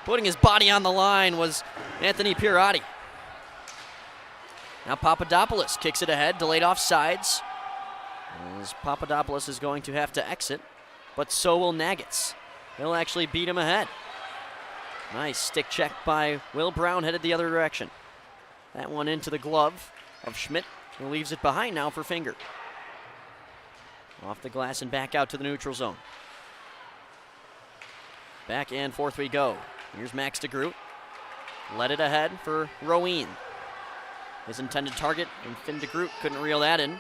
Putting his body on the line was Anthony Pirati. Now Papadopoulos kicks it ahead, delayed off sides. As Papadopoulos is going to have to exit, but so will Nagats. He'll actually beat him ahead. Nice stick check by Will Brown, headed the other direction. That one into the glove of Schmidt, who leaves it behind now for Finger. Off the glass and back out to the neutral zone. Back and forth we go. Here's Max DeGroot. Led it ahead for Roween. His intended target, and Finn DeGroot couldn't reel that in.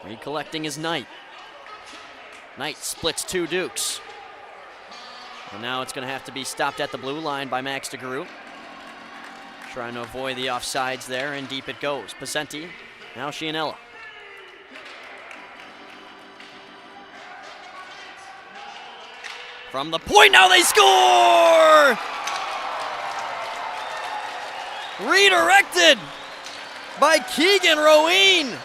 Recollecting is Knight. Knight splits two Dukes. And now it's going to have to be stopped at the blue line by Max DeGroot. Trying to avoid the offsides there, and deep it goes. Pacenti, now Cianella. From the point, now they score! Redirected by Keegan Roween.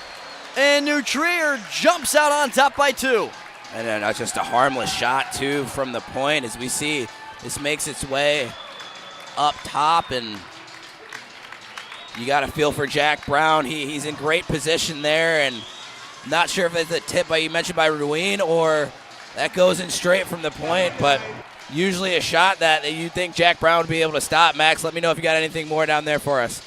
And New Trier jumps out on top by 2. And then just a harmless shot, too, from the point. As we see, this makes its way up top, and you got to feel for Jack Brown. He's in great position there, and not sure if it's a tip you mentioned by Roween or that goes in straight from the point, but usually a shot that you think Jack Brown would be able to stop. Max, let me know if you got anything more down there for us.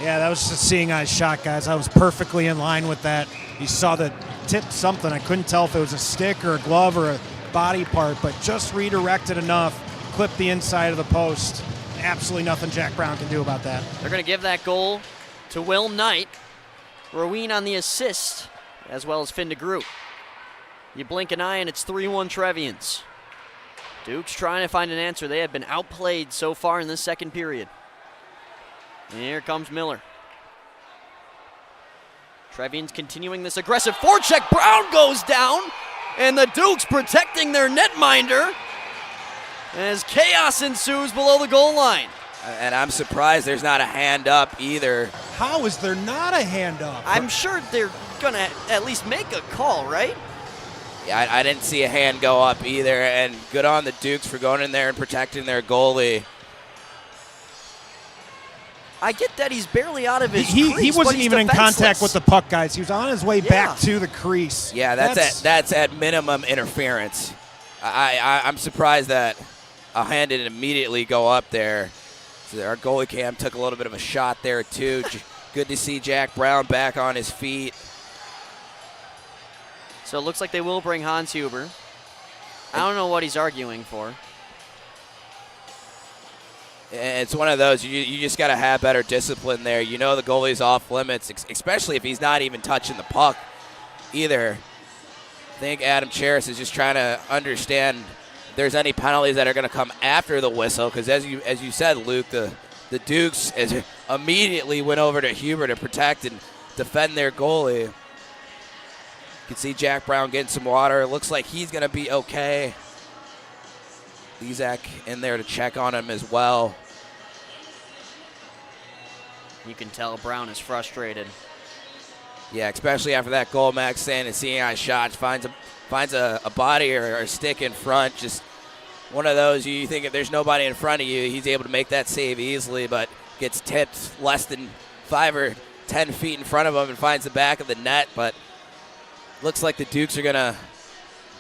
Yeah, that was just a seeing eye shot, guys. I was perfectly in line with that. You saw the tip something. I couldn't tell if it was a stick or a glove or a body part, but just redirected enough, clipped the inside of the post. Absolutely nothing Jack Brown can do about that. They're going to give that goal to Will Knight. Roween on the assist, as well as Finn DeGroot. You blink an eye and it's 3-1 Trevians. Dukes trying to find an answer. They have been outplayed so far in this second period. And here comes Miller. Trevians continuing this aggressive forecheck. Brown goes down, and the Dukes protecting their netminder as chaos ensues below the goal line. And I'm surprised there's not a hand up either. How is there not a hand up? I'm sure they're going to at least make a call, right? Yeah, I didn't see a hand go up either, and good on the Dukes for going in there and protecting their goalie. I get that he's barely out of his he crease, wasn't but he's even in defenseless. contact with the puck, guys. He was on his way back to the crease. Yeah, that's at minimum interference. I'm surprised that a hand didn't immediately go up there. So our goalie cam took a little bit of a shot there too. Good to see Jack Brown back on his feet. So it looks like they will bring Hans Huber. I don't know what he's arguing for. It's one of those, you just got to have better discipline there. You know the goalie's off limits, especially if he's not even touching the puck either. I think Adam Cheris is just trying to understand if there's any penalties that are going to come after the whistle, because as you said, Luke, the Dukes immediately went over to Huber to protect and defend their goalie. You can see Jack Brown getting some water. It looks like he's going to be okay. Lezak in there to check on him as well. You can tell Brown is frustrated. Yeah, especially after that goal, Max saying and seeing eye shot, finds a body or a stick in front. Just one of those, you think if there's nobody in front of you, he's able to make that save easily, but gets tipped less than 5 or 10 feet in front of him and finds the back of the net. But looks like the Dukes are going to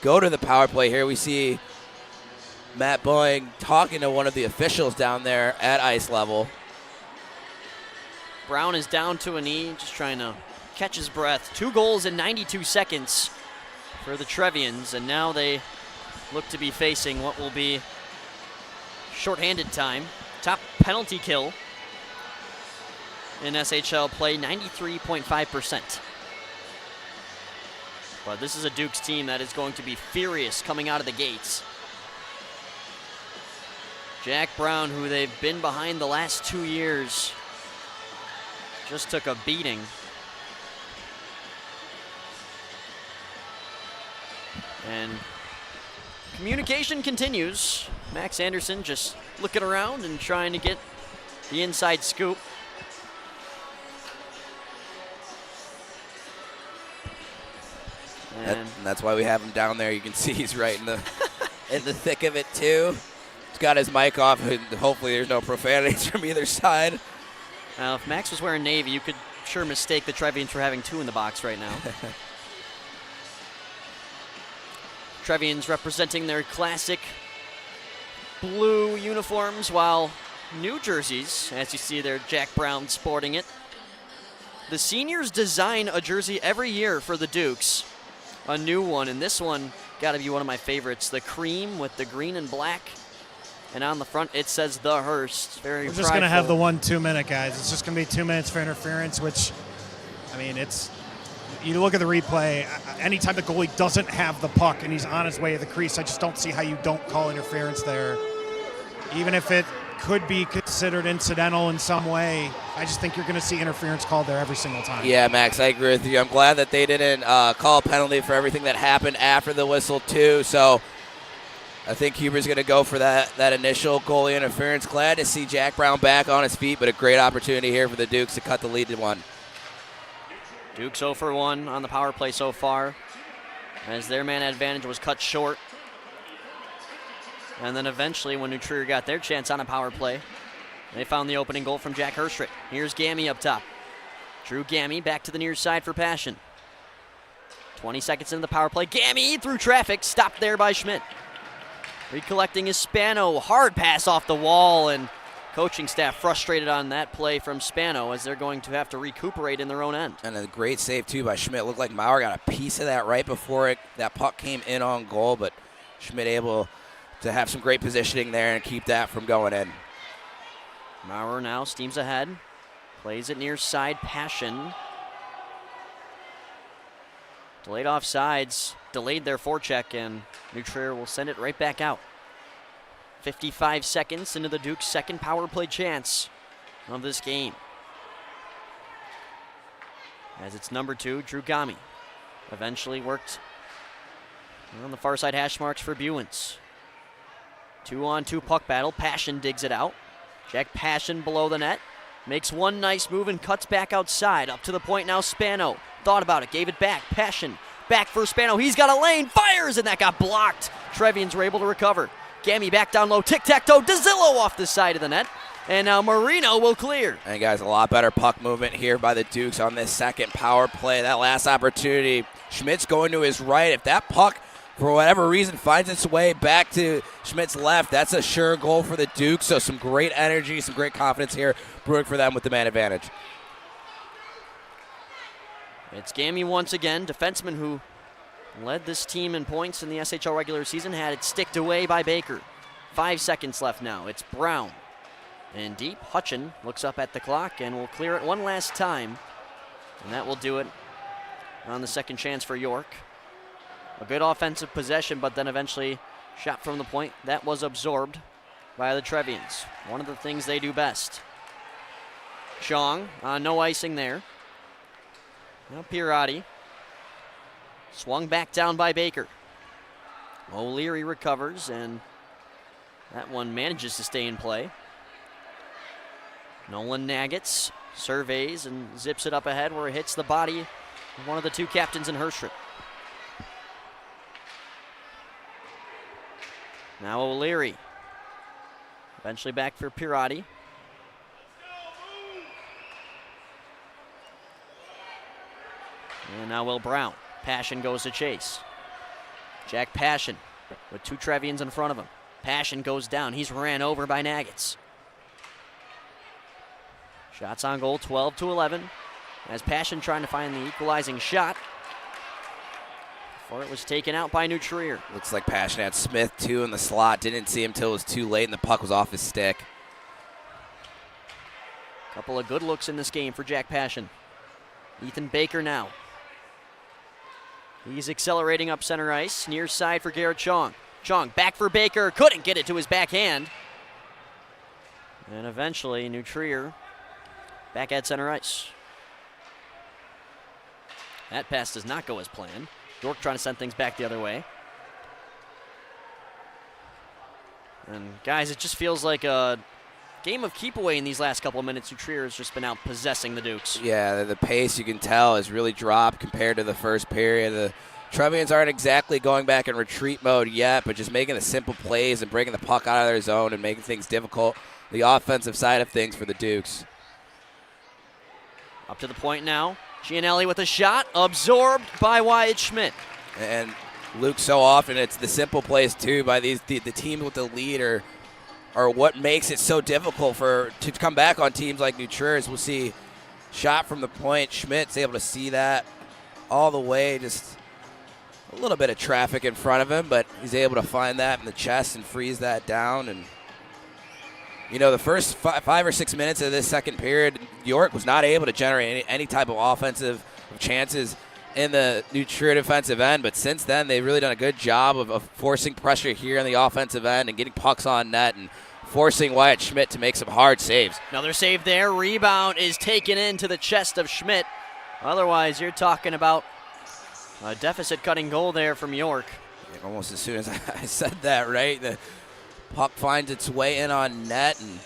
go to the power play here. We see Matt Boeing talking to one of the officials down there at ice level. Brown is down to a knee, just trying to catch his breath. 2 goals in 92 seconds for the Trevians, and now they look to be facing what will be shorthanded time. Top penalty kill in SHL play, 93.5%. But this is a Dukes team that is going to be furious coming out of the gates. Jack Brown, who they've been behind the last 2 years, just took a beating. And communication continues. Max Anderson just looking around and trying to get the inside scoop. And that's why we have him down there. You can see he's right in the in the thick of it too. He's got his mic off, and hopefully there's no profanities from either side. Now, if Max was wearing navy, you could sure mistake the Trevians for having 2 in the box right now. Trevians representing their classic blue uniforms, while New Jerseys, as you see there, Jack Brown sporting it. The seniors design a jersey every year for the Dukes, a new one, and this one got to be one of my favorites. The cream with the green and black, and on the front it says the Hearst. Very We're just going to have the 1 2-minute, guys. It's just going to be 2 minutes for interference, which, I mean, it's, you look at the replay, anytime the goalie doesn't have the puck and he's on his way to the crease, I just don't see how you don't call interference there. Even if it could be considered incidental in some way, I just think you're going to see interference called there every single time. Yeah, Max, I agree with you. I'm glad that they didn't call a penalty for everything that happened after the whistle, too. So I think Huber's going to go for that initial goalie interference. Glad to see Jack Brown back on his feet, but a great opportunity here for the Dukes to cut the lead to 1. Dukes 0 for 1 on the power play so far, as their man advantage was cut short. And then eventually, when New Trier got their chance on a power play, they found the opening goal from Jack Herstrick. Here's Gammy up top. Drew Gammy back to the near side for Passion. 20 seconds into the power play. Gammy through traffic, stopped there by Schmidt. Recollecting is Spano. Hard pass off the wall, and coaching staff frustrated on that play from Spano as they're going to have to recuperate in their own end. And a great save, too, by Schmidt. Looked like Maurer got a piece of that right before that puck came in on goal, but Schmidt able to have some great positioning there and keep that from going in. Maurer now steams ahead. Plays it near side. Passion. Delayed offsides. Delayed their forecheck, and New Trier will send it right back out. 55 seconds into the Dukes' second power play chance of this game. As it's number 2, Drew Gammy. Eventually worked on the far side hash marks for Buens. 2-on-2 puck battle. Passion digs it out. Jack Passion below the net. Makes one nice move and cuts back outside. Up to the point now, Spano. Thought about it, gave it back. Passion back for Spano. He's got a lane, fires, and that got blocked. Trevians were able to recover. Gammy back down low, tic-tac-toe. DeZillo off the side of the net. And now Marino will clear. And guys, a lot better puck movement here by the Dukes on this second power play. That last opportunity, Schmidt's going to his right. If that puck, for whatever reason, finds its way back to Schmidt's left, that's a sure goal for the Dukes. So some great energy, some great confidence here brewing for them with the man advantage. It's Gammy once again, defenseman who led this team in points in the SHL regular season, had it sticked away by Baker. 5 seconds left now. It's Brown. And deep, Hutchin looks up at the clock and will clear it one last time. And that will do it on the second chance for York. A good offensive possession, but then eventually shot from the point. That was absorbed by the Trevians. One of the things they do best. Chong, no icing there. Now Pirati. Swung back down by Baker. O'Leary recovers, and that one manages to stay in play. Nolan Nagets surveys and zips it up ahead where it hits the body of one of the 2 captains in Herstrick. Now O'Leary. Eventually back for Pirati. And now Will Brown. Passion goes to chase. Jack Passion with 2 Trevians in front of him. Passion goes down. He's ran over by Nagets. Shots on goal, 12-11. As Passion trying to find the equalizing shot before it was taken out by New Trier. Looks like Passion had Smith, too, in the slot. Didn't see him till it was too late, and the puck was off his stick. Couple of good looks in this game for Jack Passion. Ethan Baker now. He's accelerating up center ice. Near side for Garrett Chong. Chong back for Baker. Couldn't get it to his backhand. And eventually, New Trier back at center ice. That pass does not go as planned. York trying to send things back the other way. And guys, it just feels like a game of keep away in these last couple of minutes. New Trier has just been out possessing the Dukes. Yeah, the pace, you can tell, has really dropped compared to the first period. The Trevians aren't exactly going back in retreat mode yet, but just making the simple plays and breaking the puck out of their zone and making things difficult. The offensive side of things for the Dukes. Up to the point now. Gianelli with a shot, absorbed by Wyatt Schmidt. And Luke, so often it's the simple plays too by the teams with the lead are what makes it so difficult to come back on teams like New Trier. We'll see shot from the point. Schmidt's able to see that all the way. Just a little bit of traffic in front of him, but he's able to find that in the chest and freeze that down. And you know, the first 5 or 6 minutes of this second period, York was not able to generate any type of offensive chances in the New Trier defensive end, but since then they've really done a good job of forcing pressure here in the offensive end and getting pucks on net and forcing Wyatt Schmidt to make some hard saves. Another save there. Rebound is taken into the chest of Schmidt. Otherwise, you're talking about a deficit-cutting goal there from York. Yeah, almost as soon as I said that, right? The puck finds its way in on net, and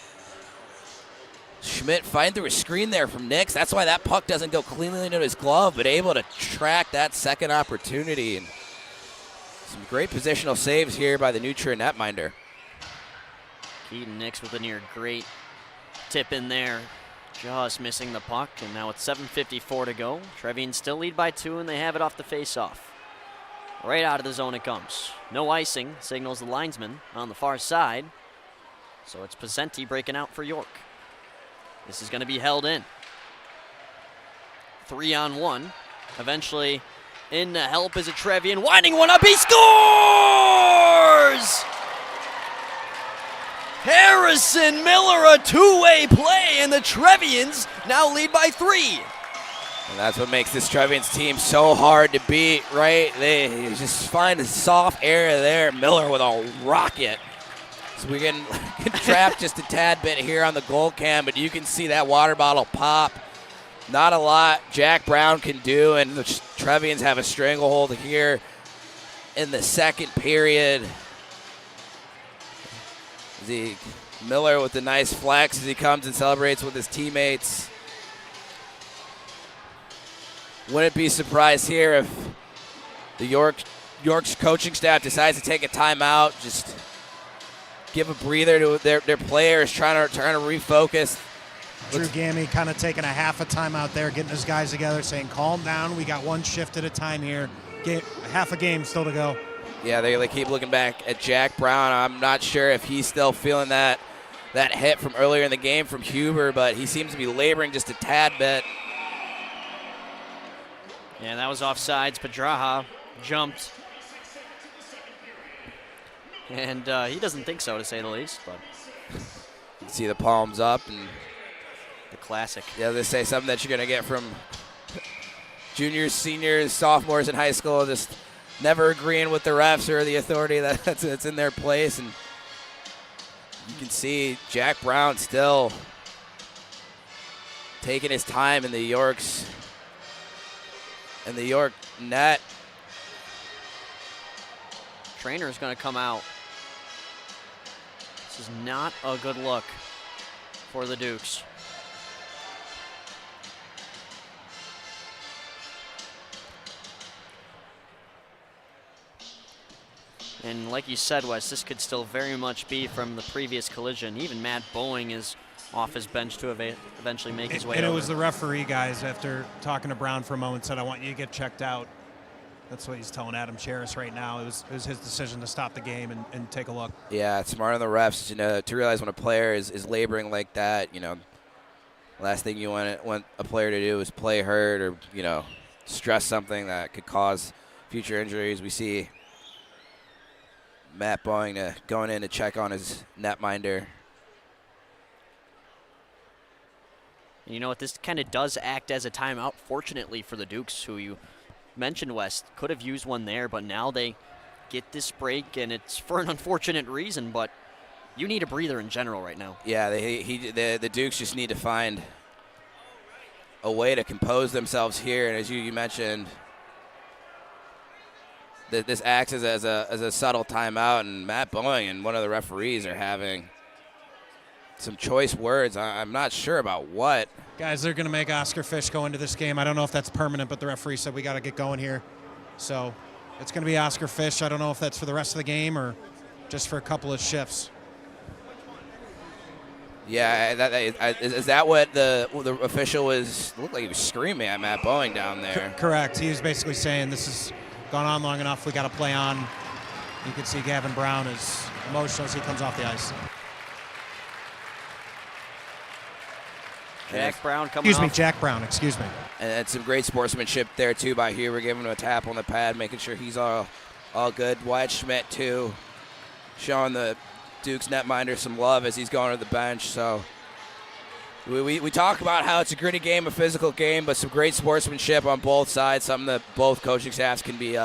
Schmidt fighting through a screen there from Nix. That's why that puck doesn't go cleanly into his glove, but able to track that second opportunity. And some great positional saves here by the New Trier netminder. Keaton Nix with a near great tip in there. Just missing the puck, and now it's 7:54 to go. Trevian still lead by 2, and they have it off the face-off. Right out of the zone it comes. No icing, signals the linesman on the far side. So it's Pacenti breaking out for York. This is going to be held in. 3-on-1. Eventually, in to help is a Trevian. Winding one up, he scores! Harrison Miller, a two-way play, and the Trevians now lead by 3. And that's what makes this Trevians team so hard to beat, right? They just find a soft area there. Miller with a rocket. So we can trap just a tad bit here on the goal cam, but you can see that water bottle pop. Not a lot Jack Brown can do, and the Trevians have a stranglehold here in the second period. Miller with the nice flex as he comes and celebrates with his teammates. Wouldn't be surprised here if the York's coaching staff decides to take a timeout, just give a breather to their players, trying to refocus. Drew Gammy kind of taking a half a timeout there, getting his guys together, saying, calm down, we got one shift at a time here. Half a game still to go. Yeah, they keep looking back at Jack Brown. I'm not sure if he's still feeling that hit from earlier in the game from Huber, but he seems to be laboring just a tad bit. Yeah, that was offsides. Pedraja jumped. And he doesn't think so, to say the least. But you can see the palms up. And the classic. Yeah, they say something that you're going to get from juniors, seniors, sophomores in high school, just never agreeing with the refs or the authority that's in their place. And you can see Jack Brown still taking his time in the York net. Trainer's going to come out. This is not a good look for the Dukes. And like you said, Wes, this could still very much be from the previous collision. Even Matt Boeing is off his bench to eventually make his way over. And it was the referee, guys, after talking to Brown for a moment, said, I want you to get checked out. That's what he's telling Adam Cheris right now. It was his decision to stop the game and take a look. Yeah, it's smart on the refs, to realize when a player is laboring like that, last thing you want a player to do is play hurt or, stress something that could cause future injuries. We see Matt Boeing going in to check on his netminder. You know what? This kind of does act as a timeout, fortunately for the Dukes, who you mentioned, West, could have used one there, but now they get this break, and it's for an unfortunate reason, but you need a breather in general right now. Yeah, the Dukes just need to find a way to compose themselves here, and as you mentioned, this acts as a subtle timeout, and Matt Boeing and one of the referees are having some choice words. I'm not sure about what. Guys, they're going to make Oscar Fish go into this game. I don't know if that's permanent, but the referee said we got to get going here. So it's going to be Oscar Fish. I don't know if that's for the rest of the game or just for a couple of shifts. Yeah, is that what the official was? Looked like he was screaming at Matt Boeing down there. Correct. He was basically saying this has gone on long enough. We got to play on. You can see Gavin Brown is emotional as he comes off the ice. Jack Brown coming Excuse me, off. Jack Brown, excuse me. And some great sportsmanship there, too, by Huber, giving him a tap on the pad, making sure he's all good. Wyatt Schmidt, too, showing the Duke's netminder some love as he's going to the bench. So we talk about how it's a gritty game, a physical game, but some great sportsmanship on both sides, something that both coaching staffs can be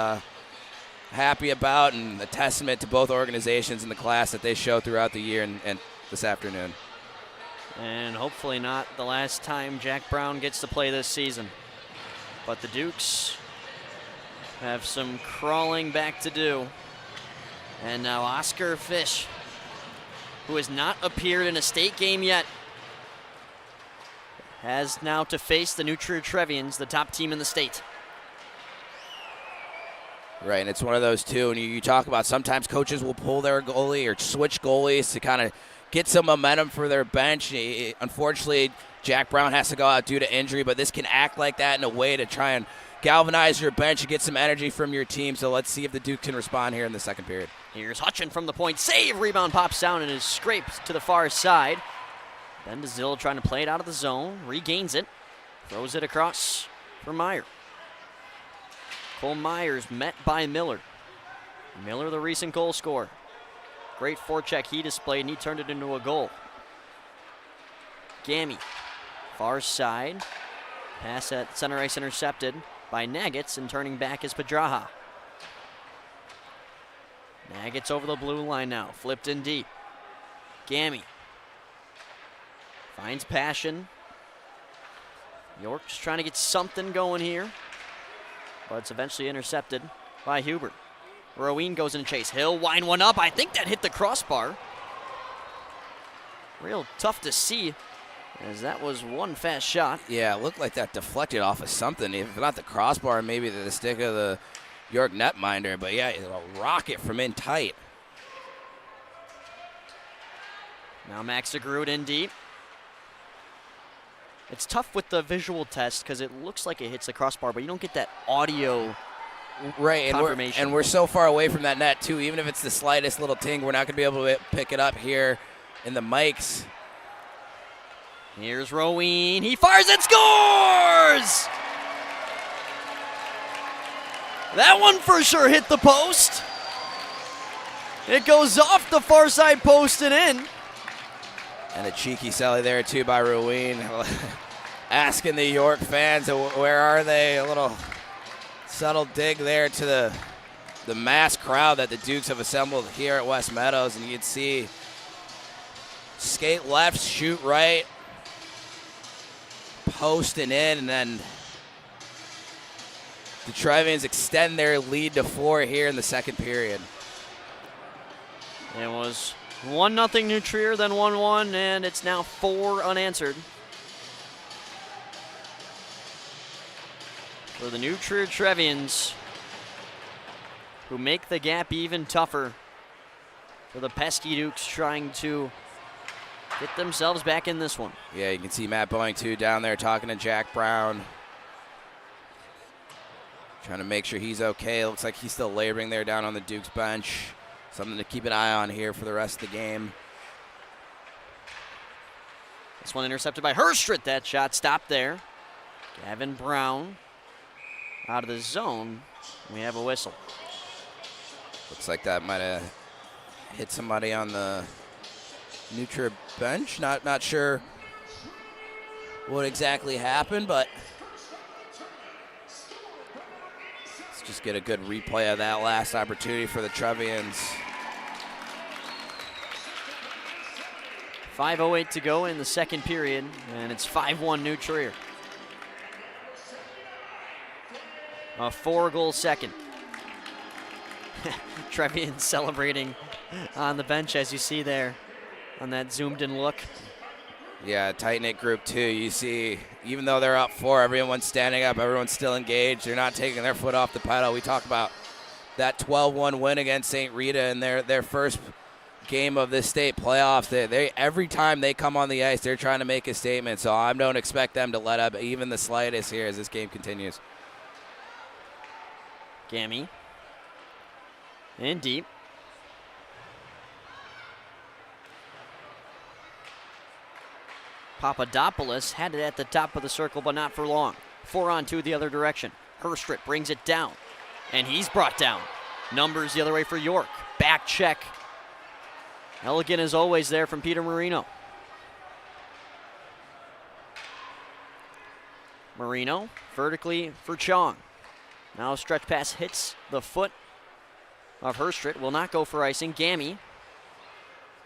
happy about, and a testament to both organizations and the class that they show throughout the year and this afternoon. And hopefully not the last time Jack Brown gets to play this season. But the Dukes have some crawling back to do. And now Oscar Fish, who has not appeared in a state game yet, has now to face the New Trier Trevians, the top team in the state. Right, and it's one of those, too, and you talk about sometimes coaches will pull their goalie or switch goalies to kind of get some momentum for their bench. Unfortunately, Jack Brown has to go out due to injury, but this can act like that in a way to try and galvanize your bench and get some energy from your team. So let's see if the Duke can respond here in the second period. Here's Hutchin from the point. Save. Rebound pops down and is scraped to the far side. Ben DeZill trying to play it out of the zone. Regains it. Throws it across for Meyer. Cole Myers met by Miller. Miller, the recent goal scorer. Great forecheck he displayed, and he turned it into a goal. Gammy, far side. Pass at center ice intercepted by Nagitz, and turning back is Pedraja. Nagitz over the blue line now, flipped in deep. Gammy finds Passion. York just trying to get something going here, but it's eventually intercepted by Huber. Roween goes in a chase. He'll wind one up. I think that hit the crossbar. Real tough to see, as that was one fast shot. Yeah, it looked like that deflected off of something. If not the crossbar, maybe the stick of the York netminder. But yeah, a rocket from in tight. Now Max DeGroot in deep. It's tough with the visual test because it looks like it hits the crossbar, but you don't get that audio right, confirmation. And we're so far away from that net, too. Even if it's the slightest little ting, we're not going to be able to pick it up here in the mics. Here's Roween. He fires and scores! That one for sure hit the post. It goes off the far side post and in. And a cheeky sally there, too, by Roween. Asking the York fans, where are they? A little subtle dig there to the mass crowd that the Dukes have assembled here at West Meadows. And you can see skate left, shoot right, post and in, and then the Trevians extend their lead to 4 here in the second period. It was 1-0 New Trier, then 1-1, and it's now 4 unanswered. For the New Trier Trevians, who make the gap even tougher for the pesky Dukes trying to get themselves back in this one. Yeah, you can see Matt Boeing, too, down there talking to Jack Brown. Trying to make sure he's okay. It looks like he's still laboring there down on the Dukes bench. Something to keep an eye on here for the rest of the game. This one intercepted by Herstrit. That shot stopped there. Gavin Brown out of the zone. We have a whistle. Looks like that might have hit somebody on the New Trier bench. Not sure what exactly happened, but let's just get a good replay of that last opportunity for the Trevians. 5:08 to go in the second period, and it's 5-1 New Trier. A 4-goal second. Trevian celebrating on the bench, as you see there on that zoomed-in look. Yeah, tight-knit group, too. You see, even though they're up 4, everyone's standing up. Everyone's still engaged. They're not taking their foot off the pedal. We talk about that 12-1 win against St. Rita in their first game of this state playoffs. They every time they come on the ice, they're trying to make a statement. So I don't expect them to let up even the slightest here as this game continues. Gammy in deep. Papadopoulos had it at the top of the circle, but not for long. 4-on-2 the other direction. Herstritt brings it down, and he's brought down. Numbers the other way for York. Back check. Elegant as always there from Peter Marino. Marino vertically for Chong. Now a stretch pass hits the foot of Herstritt. Will not go for icing. Gammy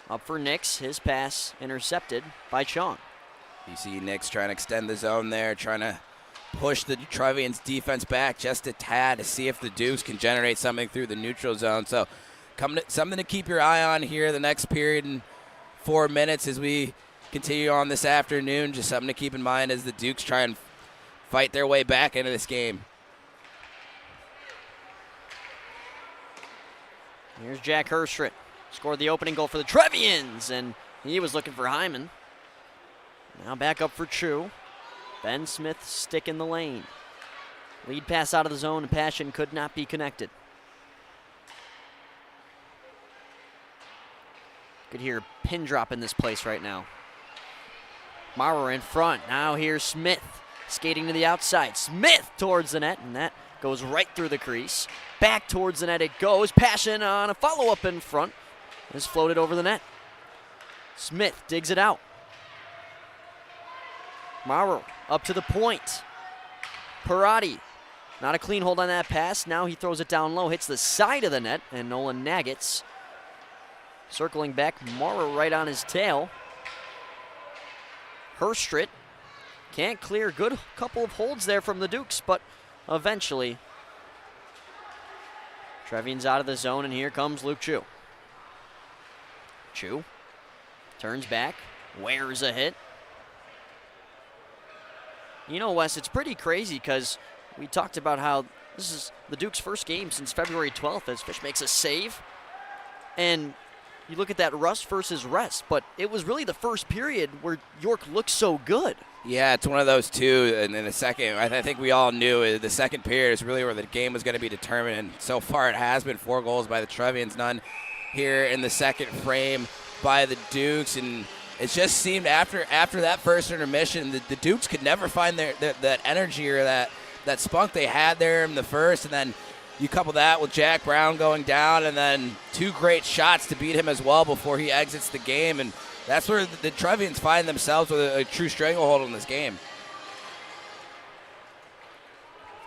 up for Nix. His pass intercepted by Chong. You see Nix trying to extend the zone there, trying to push the Trevian's defense back just a tad to see if the Dukes can generate something through the neutral zone. So something to keep your eye on here the next period in 4 minutes as we continue on this afternoon. Just something to keep in mind as the Dukes try and fight their way back into this game. Here's Jack Herstritt. Scored the opening goal for the Trevians, and he was looking for Hyman. Now back up for Chu. Ben Smith stick in the lane. Lead pass out of the zone, and Passion could not be connected. Could hear a pin drop in this place right now. Maurer in front. Now here's Smith skating to the outside. Smith towards the net, and that goes right through the crease. Back towards the net it goes. Passion on a follow-up in front. Is floated over the net. Smith digs it out. Maurer up to the point. Parati, not a clean hold on that pass. Now he throws it down low, hits the side of the net, and Nolan Nagets circling back. Maurer right on his tail. Herstritt can't clear. Good couple of holds there from the Dukes, but eventually Trevian's out of the zone, and here comes Luke Chu. Chu turns back, wears a hit. You know, Wes, it's pretty crazy because we talked about how this is the Dukes' first game since February 12th as Fish makes a save. And you look at that rust versus rest, but it was really the first period where York looked so good. Yeah, it's one of those two. And in the second, I think we all knew the second period is really where the game was going to be determined. And so far it has been 4 goals by the Trevians, none here in the second frame by the Dukes. And it just seemed after that first intermission, the Dukes could never find that energy or that spunk they had there in the first. And then you couple that with Jack Brown going down, and then 2 great shots to beat him as well before he exits the game. And that's where the Trevians find themselves with a true stranglehold on this game.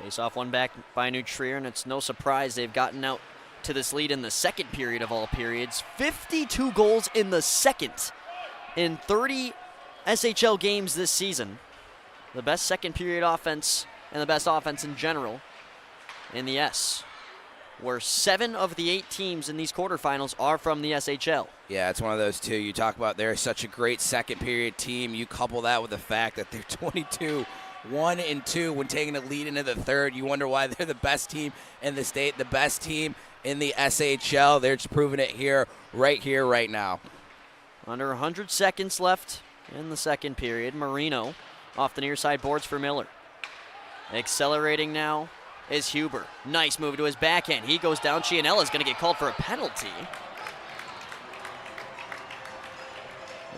Face-off one back by New Trier, and it's no surprise they've gotten out to this lead in the second period of all periods. 52 goals in the second in 30 SHL games this season. The best second period offense and the best offense in general in the S, where 7 of the 8 teams in these quarterfinals are from the SHL. Yeah, it's one of those two. You talk about they're such a great second period team. You couple that with the fact that they're 22-1-2 when taking a lead into the third. You wonder why they're the best team in the state, the best team in the SHL. They're just proving it here, right now. Under 100 seconds left in the second period. Marino off the near side boards for Miller. Accelerating now is Huber. Nice move to his backhand. He goes down. Chianella's going to get called for a penalty.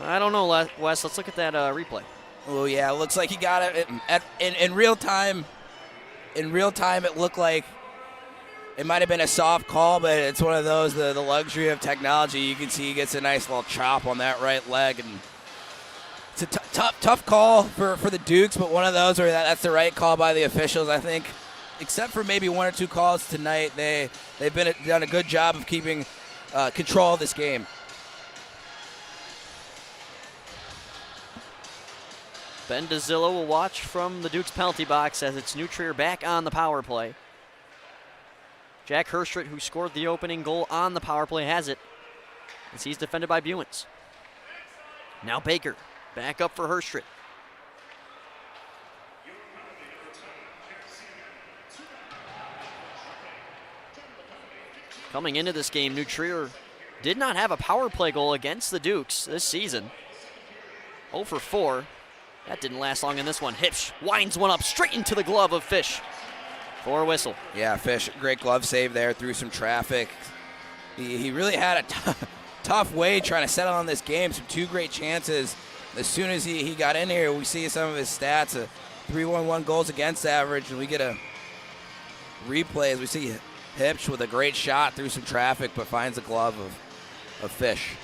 I don't know, Wes. Let's look at that replay. Oh, yeah. It looks like he got it in real time. In real time, it looked like it might have been a soft call, but it's one of those, the luxury of technology. You can see he gets a nice little chop on that right leg. And it's a tough call for the Dukes, but one of those where that's the right call by the officials, I think. Except for maybe 1 or 2 calls tonight, they've done a good job of keeping control of this game. Ben DeZillo will watch from the Dukes penalty box as it's New Trier back on the power play. Jack Herstritt, who scored the opening goal on the power play, has it as he's defended by Buens. Now Baker back up for Herstritt. Coming into this game, New Trier did not have a power play goal against the Dukes this season. 0 for 4. That didn't last long in this one. Hipsch winds one up straight into the glove of Fish for a whistle. Yeah, Fish, great glove save there through some traffic. He really had a tough way trying to settle on this game. Some 2 great chances as soon as he got in here, we see some of his stats, a 3.11 goals against average, and we get a replay as we see Hipsch with a great shot through some traffic, but finds a glove of Fish.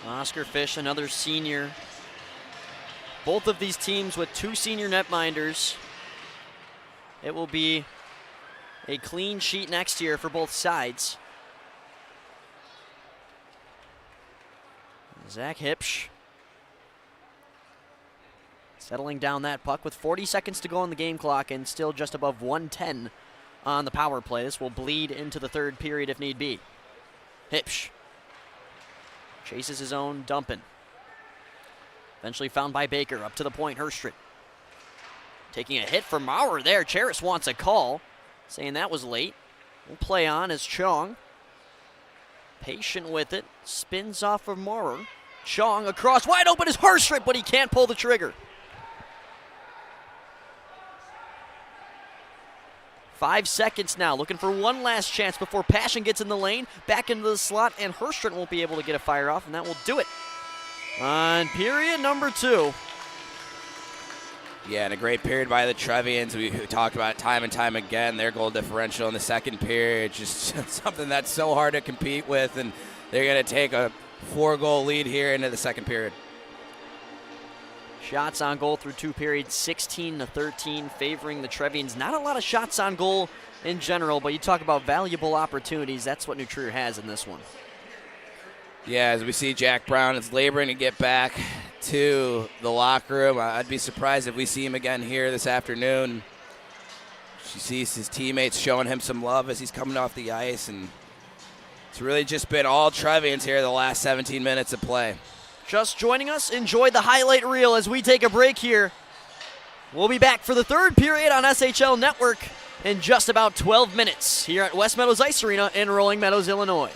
Oscar Fish, another senior. Both of these teams with 2 senior netminders. It will be a clean sheet next year for both sides. Zach Hipsch settling down that puck with 40 seconds to go on the game clock and still just above 110 on the power play. This will bleed into the third period if need be. Hipsch chases his own Dumpin. Eventually found by Baker. Up to the point, Herstrid. Taking a hit from Maurer there. Cheris wants a call, saying that was late. We'll play on as Chong, patient with it, spins off of Maurer. Chong across, wide open is Herstrid, but he can't pull the trigger. 5 seconds now, looking for one last chance before Passion gets in the lane, back into the slot, and Herstrid won't be able to get a fire off, and that will do it on period number 2. Yeah, and a great period by the Trevians. We talked about it time and time again, their goal differential in the second period, just something that's so hard to compete with, and they're going to take a 4-goal lead here into the second period. Shots on goal through 2 periods, 16-13, favoring the Trevians. Not a lot of shots on goal in general, but you talk about valuable opportunities. That's what New Trier has in this one. Yeah, as we see Jack Brown is laboring to get back to the locker room. I'd be surprised if we see him again here this afternoon. She sees his teammates showing him some love as he's coming off the ice, and it's really just been all Trevians here the last 17 minutes of play. Just joining us, enjoy the highlight reel as we take a break here. We'll be back for the third period on SHL Network in just about 12 minutes here at West Meadows Ice Arena in Rolling Meadows, Illinois.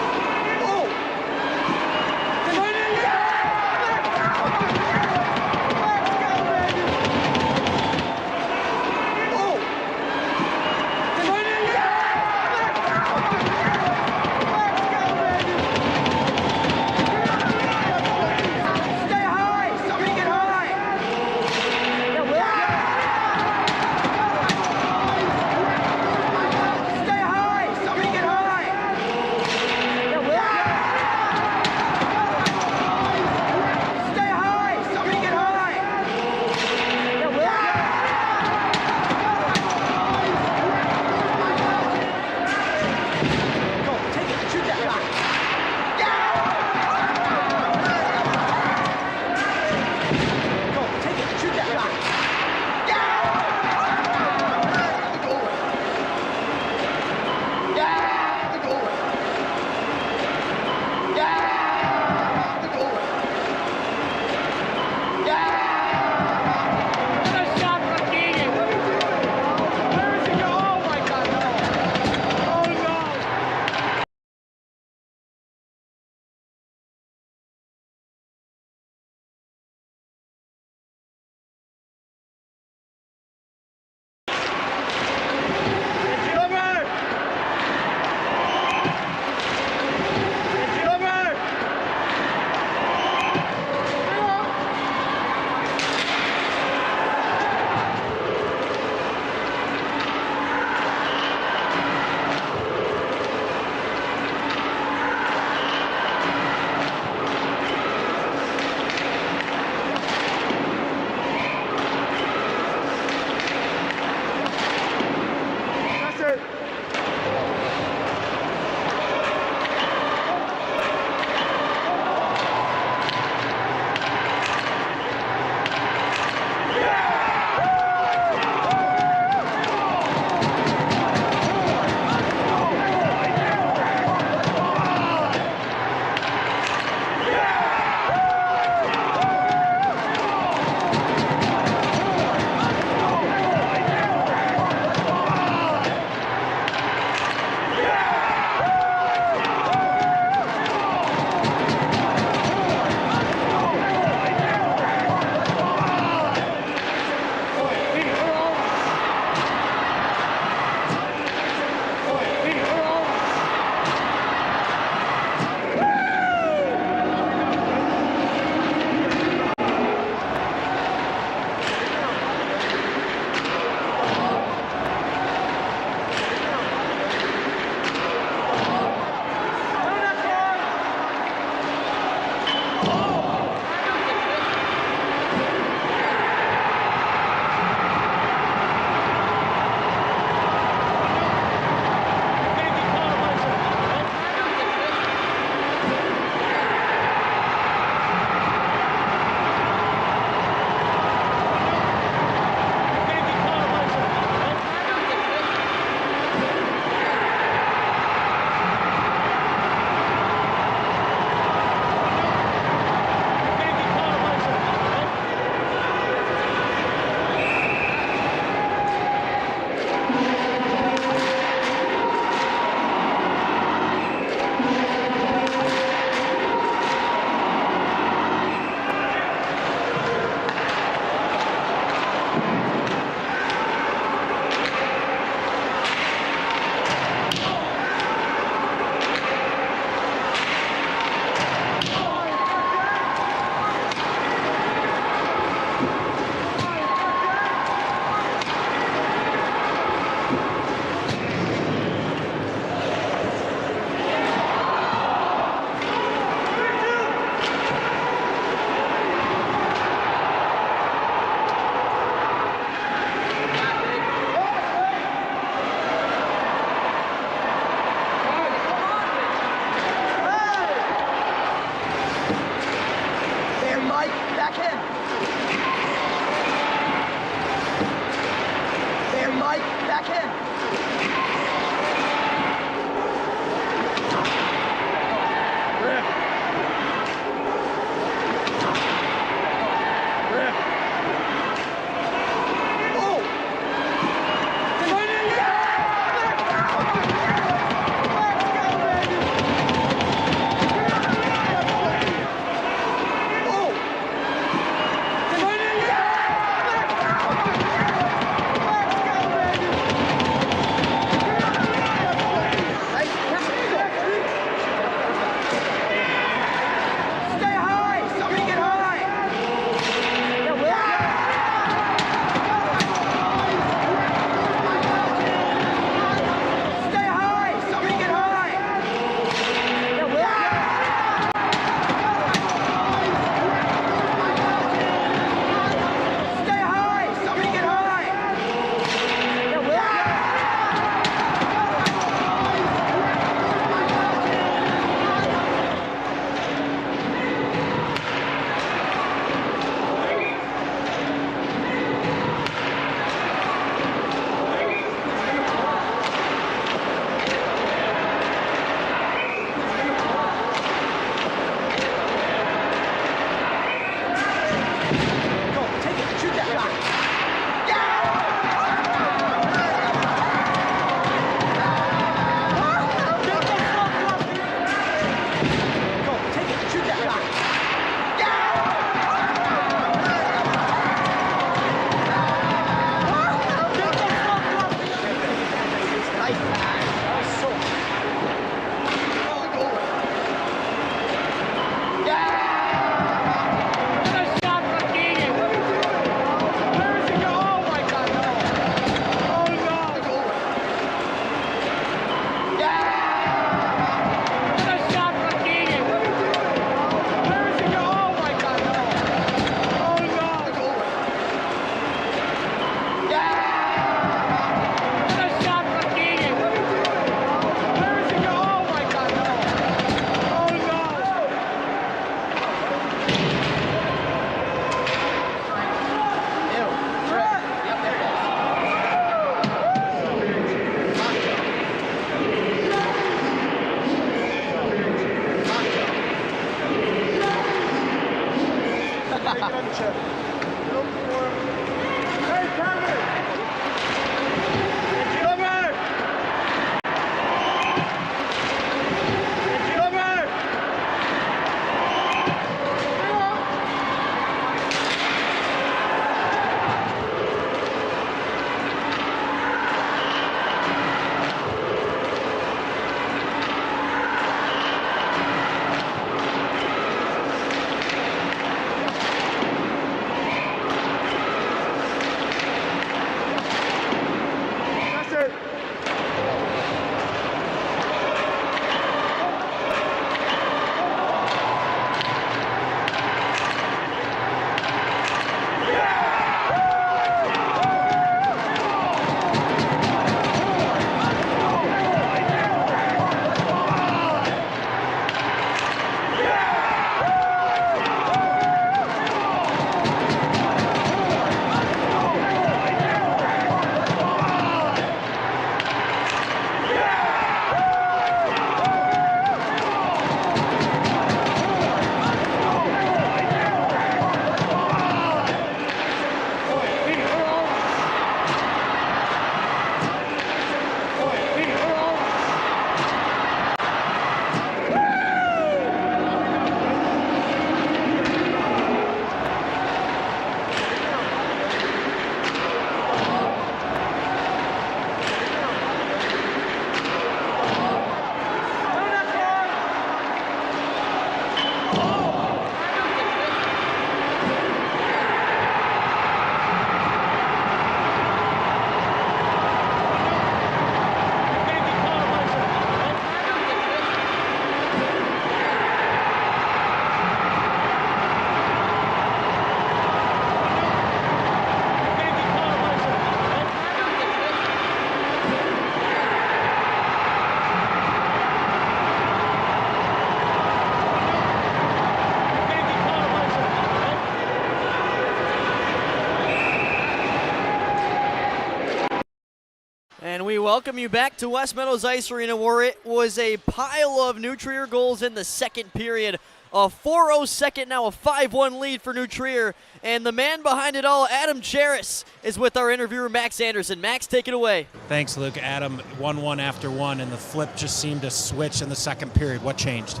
And we welcome you back to West Meadows Ice Arena, where it was a pile of New Trier goals in the second period. A 4-0 second, now a 5-1 lead for New Trier. And the man behind it all, Adam Cheris, is with our interviewer, Max Anderson. Max, take it away. Thanks, Luke. Adam, 1-1 after one, and the flip just seemed to switch in the second period. What changed?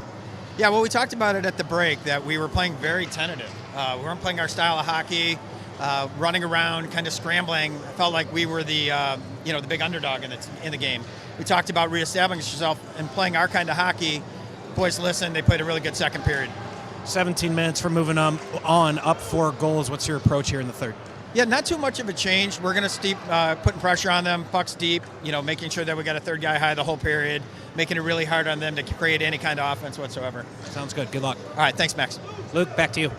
Yeah, well, we talked about it at the break, that we were playing very tentative. We weren't playing our style of hockey, running around, kind of scrambling. I felt like we were the big underdog in the game. We talked about reestablishing ourselves and playing our kind of hockey. Boys listened. They played a really good second period. 17 minutes for moving on, up 4 goals. What's your approach here in the third? Yeah, not too much of a change. We're going to putting pressure on them, pucks deep, making sure that we got a third guy high the whole period, making it really hard on them to create any kind of offense whatsoever. Sounds good. Good luck. All right, thanks, Max. Luke, back to you.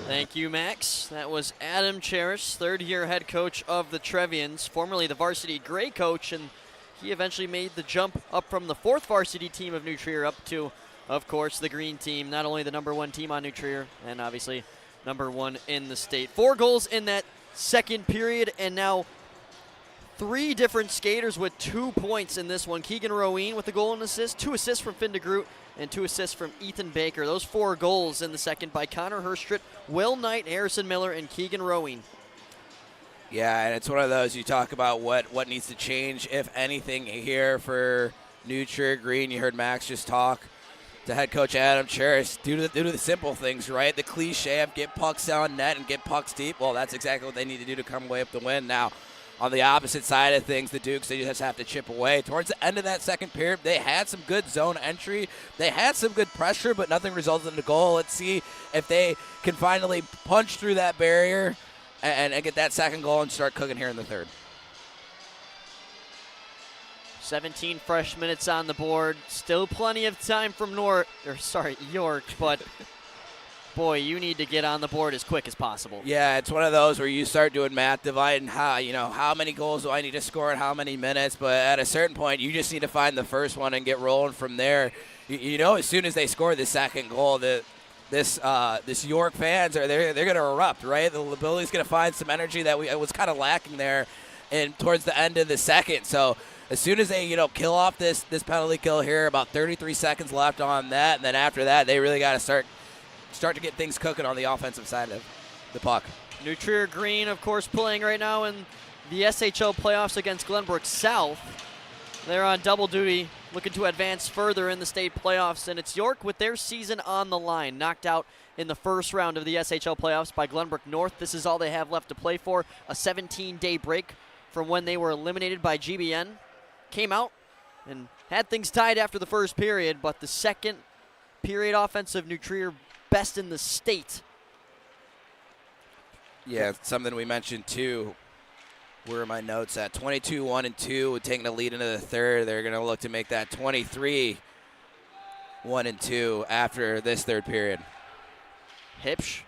Thank you, Max. That was Adam Cheris, third-year head coach of the Trevians, formerly the varsity Gray coach, and he eventually made the jump up from the 4th varsity team of New Trier up to, of course, the green team, not only the #1 team on New Trier, and obviously #1 in the state. 4 goals in that second period, and now 3 different skaters with 2 points in this one. Keegan Roween with a goal and assist, 2 assists from Finn DeGroot, and 2 assists from Ethan Baker. Those 4 goals in the second by Connor Herstrit, Will Knight, Harrison Miller, and Keegan Roween. Yeah, and it's one of those, you talk about what needs to change, if anything, here for New Trier Green. You heard Max just talk to head coach Adam Cheris. Due to the simple things, right? The cliche of get pucks on net and get pucks deep. Well, that's exactly what they need to do to come away with the win. Now, on the opposite side of things, the Dukes, they just have to chip away. Towards the end of that second period, they had some good zone entry. They had some good pressure, but nothing resulted in a goal. Let's see if they can finally punch through that barrier and get that second goal and start cooking here in the third. 17 fresh minutes on the board. Still plenty of time from York, but boy, you need to get on the board as quick as possible. Yeah, it's one of those where you start doing math, dividing how many goals do I need to score in how many minutes, but at a certain point, you just need to find the first one and get rolling from there. As soon as they score the second goal, this York fans they're going to erupt, right? The ability's going to find some energy that was kind of lacking there, and towards the end of the second. So as soon as they kill off this penalty kill here, about 33 seconds left on that, and then after that, they really got to start to get things cooking on the offensive side of it. the puck. New Trier Green, of course, playing right now in the SHL playoffs against Glenbrook South. They're on double duty, looking to advance further in the state playoffs, and it's York with their season on the line, knocked out in the first round of the SHL playoffs by Glenbrook North. This is all they have left to play for, a 17-day break from when they were eliminated by GBN. Came out and had things tied after the first period, but the second period offensive, New Trier best in the state. Yeah, something we mentioned too. Where are my notes at? 22-1-2 with taking the lead into the third. They're going to look to make that 23-1-2 after this third period. Hipsch,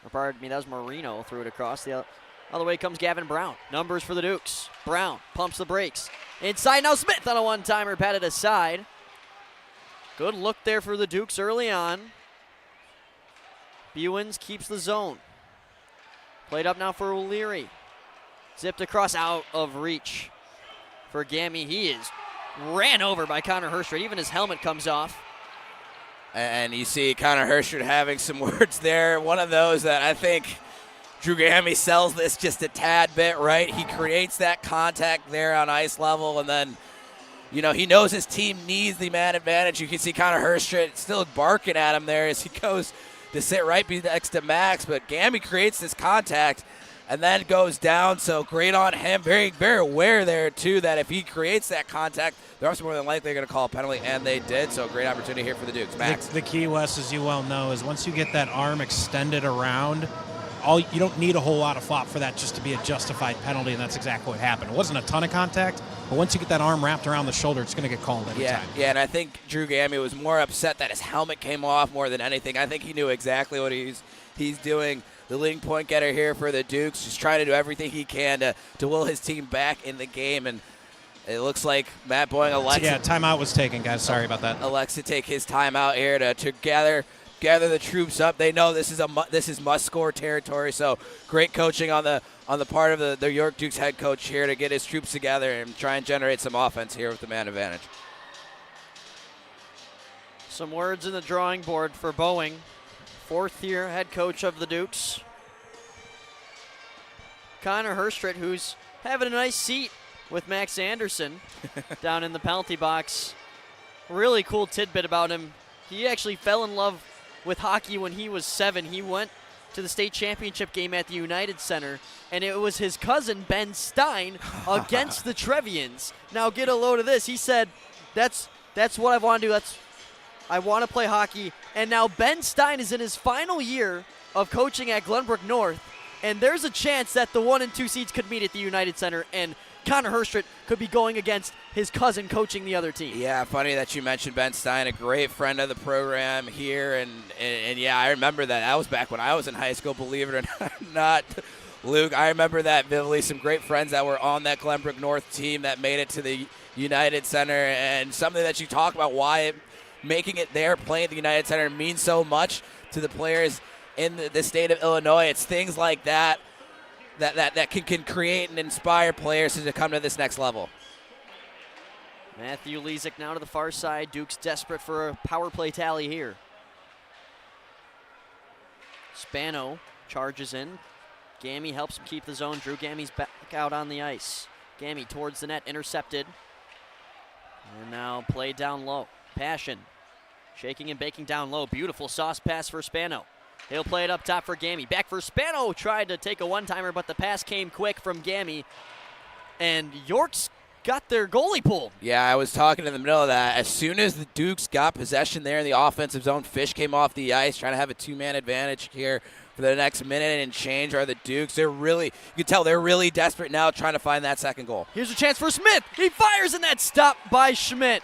or pardon me, that was Marino, threw it across. The other way comes Gavin Brown. Numbers for the Dukes. Brown pumps the brakes. Inside now, Smith on a one-timer, patted aside. Good look there for the Dukes early on. Buens keeps the zone. Played up now for O'Leary. Zipped across, out of reach for Gammy. He is ran over by Connor Herstred. Even his helmet comes off. And you see Connor Herstred having some words there. One of those that I think Drew Gammy sells this just a tad bit, right? He creates that contact there on ice level, and then, you know, he knows his team needs the man advantage. You can see Connor Herstred still barking at him there as he goes to sit right next to Max, but Gammy creates this contact and then goes down, so great on him. Very, very aware there, too, that if he creates that contact, they're also more than likely going to call a penalty, and they did, so great opportunity here for the Dukes. Max. The key, Wes, as you well know, is once you get that arm extended around, you don't need a whole lot of flop for that just to be a justified penalty, and that's exactly what happened. It wasn't a ton of contact, but once you get that arm wrapped around the shoulder, it's going to get called every time. Yeah, and I think Drew Gammy was more upset that his helmet came off more than anything. I think he knew exactly what he's doing. The leading point getter here for the Dukes, just trying to do everything he can to will his team back in the game, and it looks like Matt Boeing elects. Yeah, timeout was taken, guys. Sorry about that. Elects to take his timeout here to gather the troops up. They know this is must-score territory, so great coaching on the part of the York Dukes head coach here to get his troops together and try and generate some offense here with the man advantage. Some words in the drawing board for Boeing, fourth-year head coach of the Dukes. Connor Herstred, who's having a nice seat with Max Anderson down in the penalty box. Really cool tidbit about him. He actually fell in love with hockey when he was 7. He went to the state championship game at the United Center, and it was his cousin, Ben Stein, against the Trevians. Now get a load of this. He said, that's what I want to do. I want to play hockey. And now Ben Stein is in his final year of coaching at Glenbrook North, and there's a chance that the 1 and 2 seeds could meet at the United Center, and Connor Herstred could be going against his cousin coaching the other team. Yeah, funny that you mentioned Ben Stein, a great friend of the program here, and yeah, I remember that. That was back when I was in high school, believe it or not, Luke. I remember that vividly. Some great friends that were on that Glenbrook North team that made it to the United Center, and something that you talk about why making it there, playing at the United Center means so much to the players in the state of Illinois. It's things like that can create and inspire players to come to this next level. Matthew Lezik now to the far side. Duke's desperate for a power play tally here. Spano charges in. Gammy helps him keep the zone. Drew Gammy's back out on the ice. Gammy towards the net, intercepted. And now played down low. Passion shaking and baking down low. Beautiful sauce pass for Spano. He'll play it up top for Gammy. Back for Spano. Tried to take a one-timer, but the pass came quick from Gammy. And York's got their goalie pulled. Yeah, I was talking in the middle of that. As soon as the Dukes got possession there in the offensive zone, Fish came off the ice, trying to have a two-man advantage here for the next minute and change are the Dukes. You can tell they're really desperate now trying to find that second goal. Here's a chance for Smith. He fires, and that's stopped by Schmidt.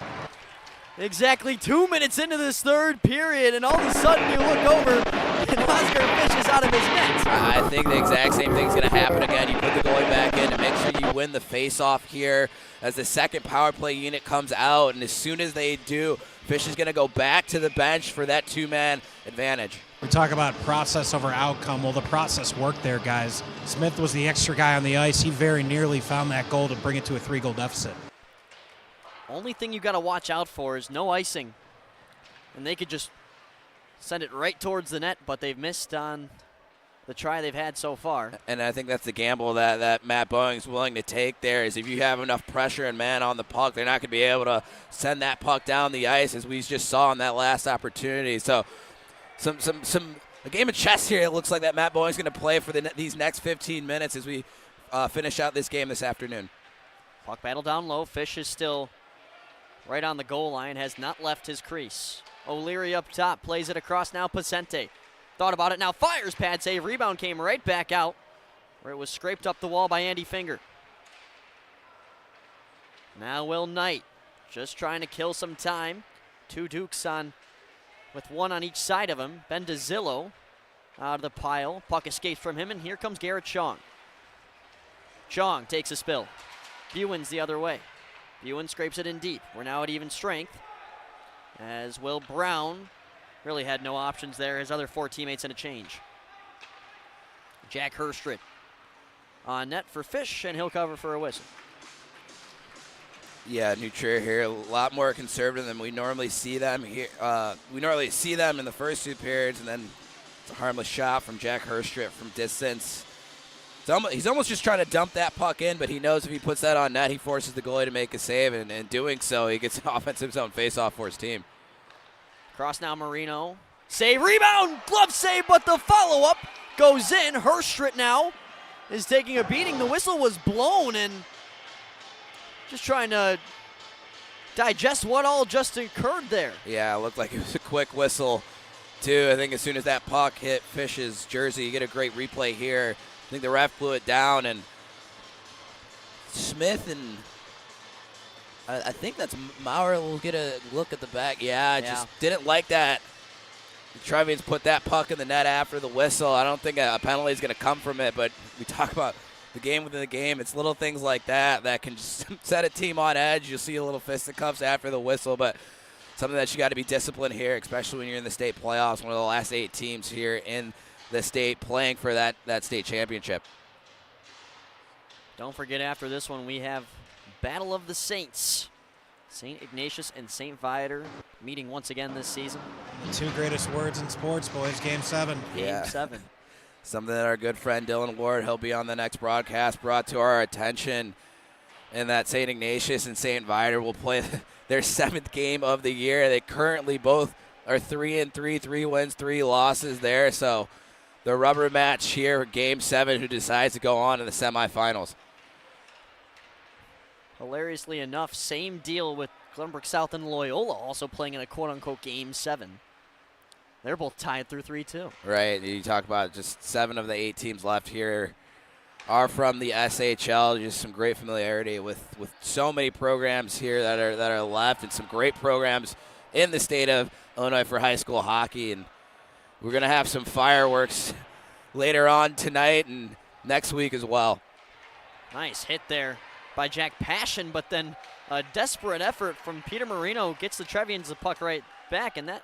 Exactly 2 minutes into this third period, and all of a sudden you look over, and Oscar Fish is out of his net. I think the exact same thing's going to happen again. You put the goalie back in to make sure you win the face-off here as the second power play unit comes out, and as soon as they do, Fish is going to go back to the bench for that two-man advantage. We talk about process over outcome. Well, the process worked there, guys. Smith was the extra guy on the ice. He very nearly found that goal to bring it to a 3-goal deficit. Only thing you got to watch out for is no icing. And they could just send it right towards the net, but they've missed on the try they've had so far. And I think that's the gamble that Matt Boeing's willing to take there, is if you have enough pressure and man on the puck, they're not going to be able to send that puck down the ice, as we just saw in that last opportunity. So a game of chess here. It looks like that Matt Boeing's going to play for these next 15 minutes as we finish out this game this afternoon. Puck battle down low. Fish is still right on the goal line, has not left his crease. O'Leary up top, plays it across now. Pacente thought about it, now fires, pad save. Rebound came right back out, where it was scraped up the wall by Andy Finger. Now Will Knight just trying to kill some time. Two Dukes on, with one on each side of him. Ben DeZillo out of the pile. Puck escapes from him, and here comes Garrett Chong. Chong takes a spill. Buen's the other way. Buen scrapes it in deep. We're now at even strength, as Will Brown really had no options there. His other 4 teammates in a change. Jack Herstrid on net for Fish, and he'll cover for a whistle. Yeah, New Trier here, a lot more conservative than we normally see them here. We normally see them in the first 2 periods, and then it's a harmless shot from Jack Herstrid from distance. He's almost just trying to dump that puck in, but he knows if he puts that on net, he forces the goalie to make a save, and in doing so, he gets an offensive zone faceoff for his team. Cross now, Marino. Save, rebound, glove save, but the follow-up goes in. Herstrid now is taking a beating. The whistle was blown, and just trying to digest what all just occurred there. Yeah, it looked like it was a quick whistle, too. I think as soon as that puck hit Fish's jersey, you get a great replay here. I think the ref blew it down, and Smith and I think that's Maurer will get a look at the back. Yeah, just didn't like that. The Trevians put that puck in the net after the whistle. I don't think a penalty is going to come from it, but we talk about the game within the game. It's little things like that can just set a team on edge. You'll see a little fisticuffs after the whistle, but something that you got to be disciplined here, especially when you're in the state playoffs, one of the last 8 teams here in the state playing for that state championship. Don't forget, after this one, we have Battle of the Saints. St. Ignatius and St. Viator meeting once again this season. The 2 greatest words in sports, boys. Game 7. Game 7. Something that our good friend Dylan Ward, he'll be on the next broadcast, brought to our attention, and that St. Ignatius and St. Viator will play their 7th game of the year. They currently both are 3-3, 3 wins, 3 losses there. So the rubber match here, Game 7, who decides to go on in the semifinals. Hilariously enough, same deal with Glenbrook South and Loyola also playing in a quote-unquote Game 7. They're both tied through 3-2. Right. You talk about just 7 of the 8 teams left here are from the SHL. Just some great familiarity with so many programs here that are left, and some great programs in the state of Illinois for high school hockey. And we're going to have some fireworks later on tonight and next week as well. Nice hit there by Jack Passion, but then a desperate effort from Peter Marino gets the Trevians the puck right back, and that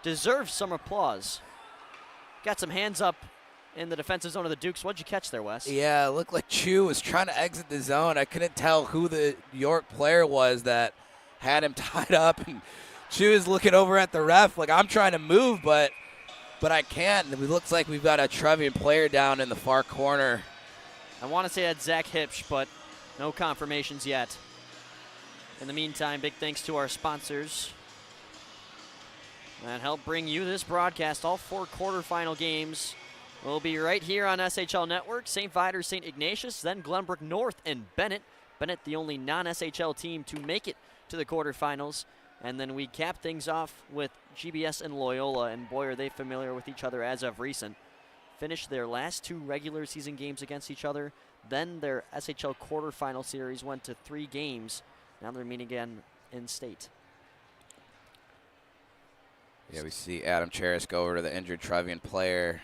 deserves some applause. Got some hands up in the defensive zone of the Dukes. What'd you catch there, Wes? Yeah, it looked like Chu was trying to exit the zone. I couldn't tell who the York player was that had him tied up, and Chu is looking over at the ref like, I'm trying to move, but I can't. And it looks like we've got a Trevian player down in the far corner. I want to say that's Zach Hipsch, but no confirmations yet. In the meantime, big thanks to our sponsors that help bring you this broadcast. All 4 quarterfinal games will be right here on SHL Network. St. Viator, St. Ignatius, then Glenbrook North and Bennett. Bennett, the only non-SHL team to make it to the quarterfinals. And then we cap things off with GBS and Loyola, and boy, are they familiar with each other as of recent. Finished their last 2 regular season games against each other. Then their SHL quarterfinal series went to 3 games. Now they're meeting again in state. Yeah, we see Adam Cheris go over to the injured Trevian player.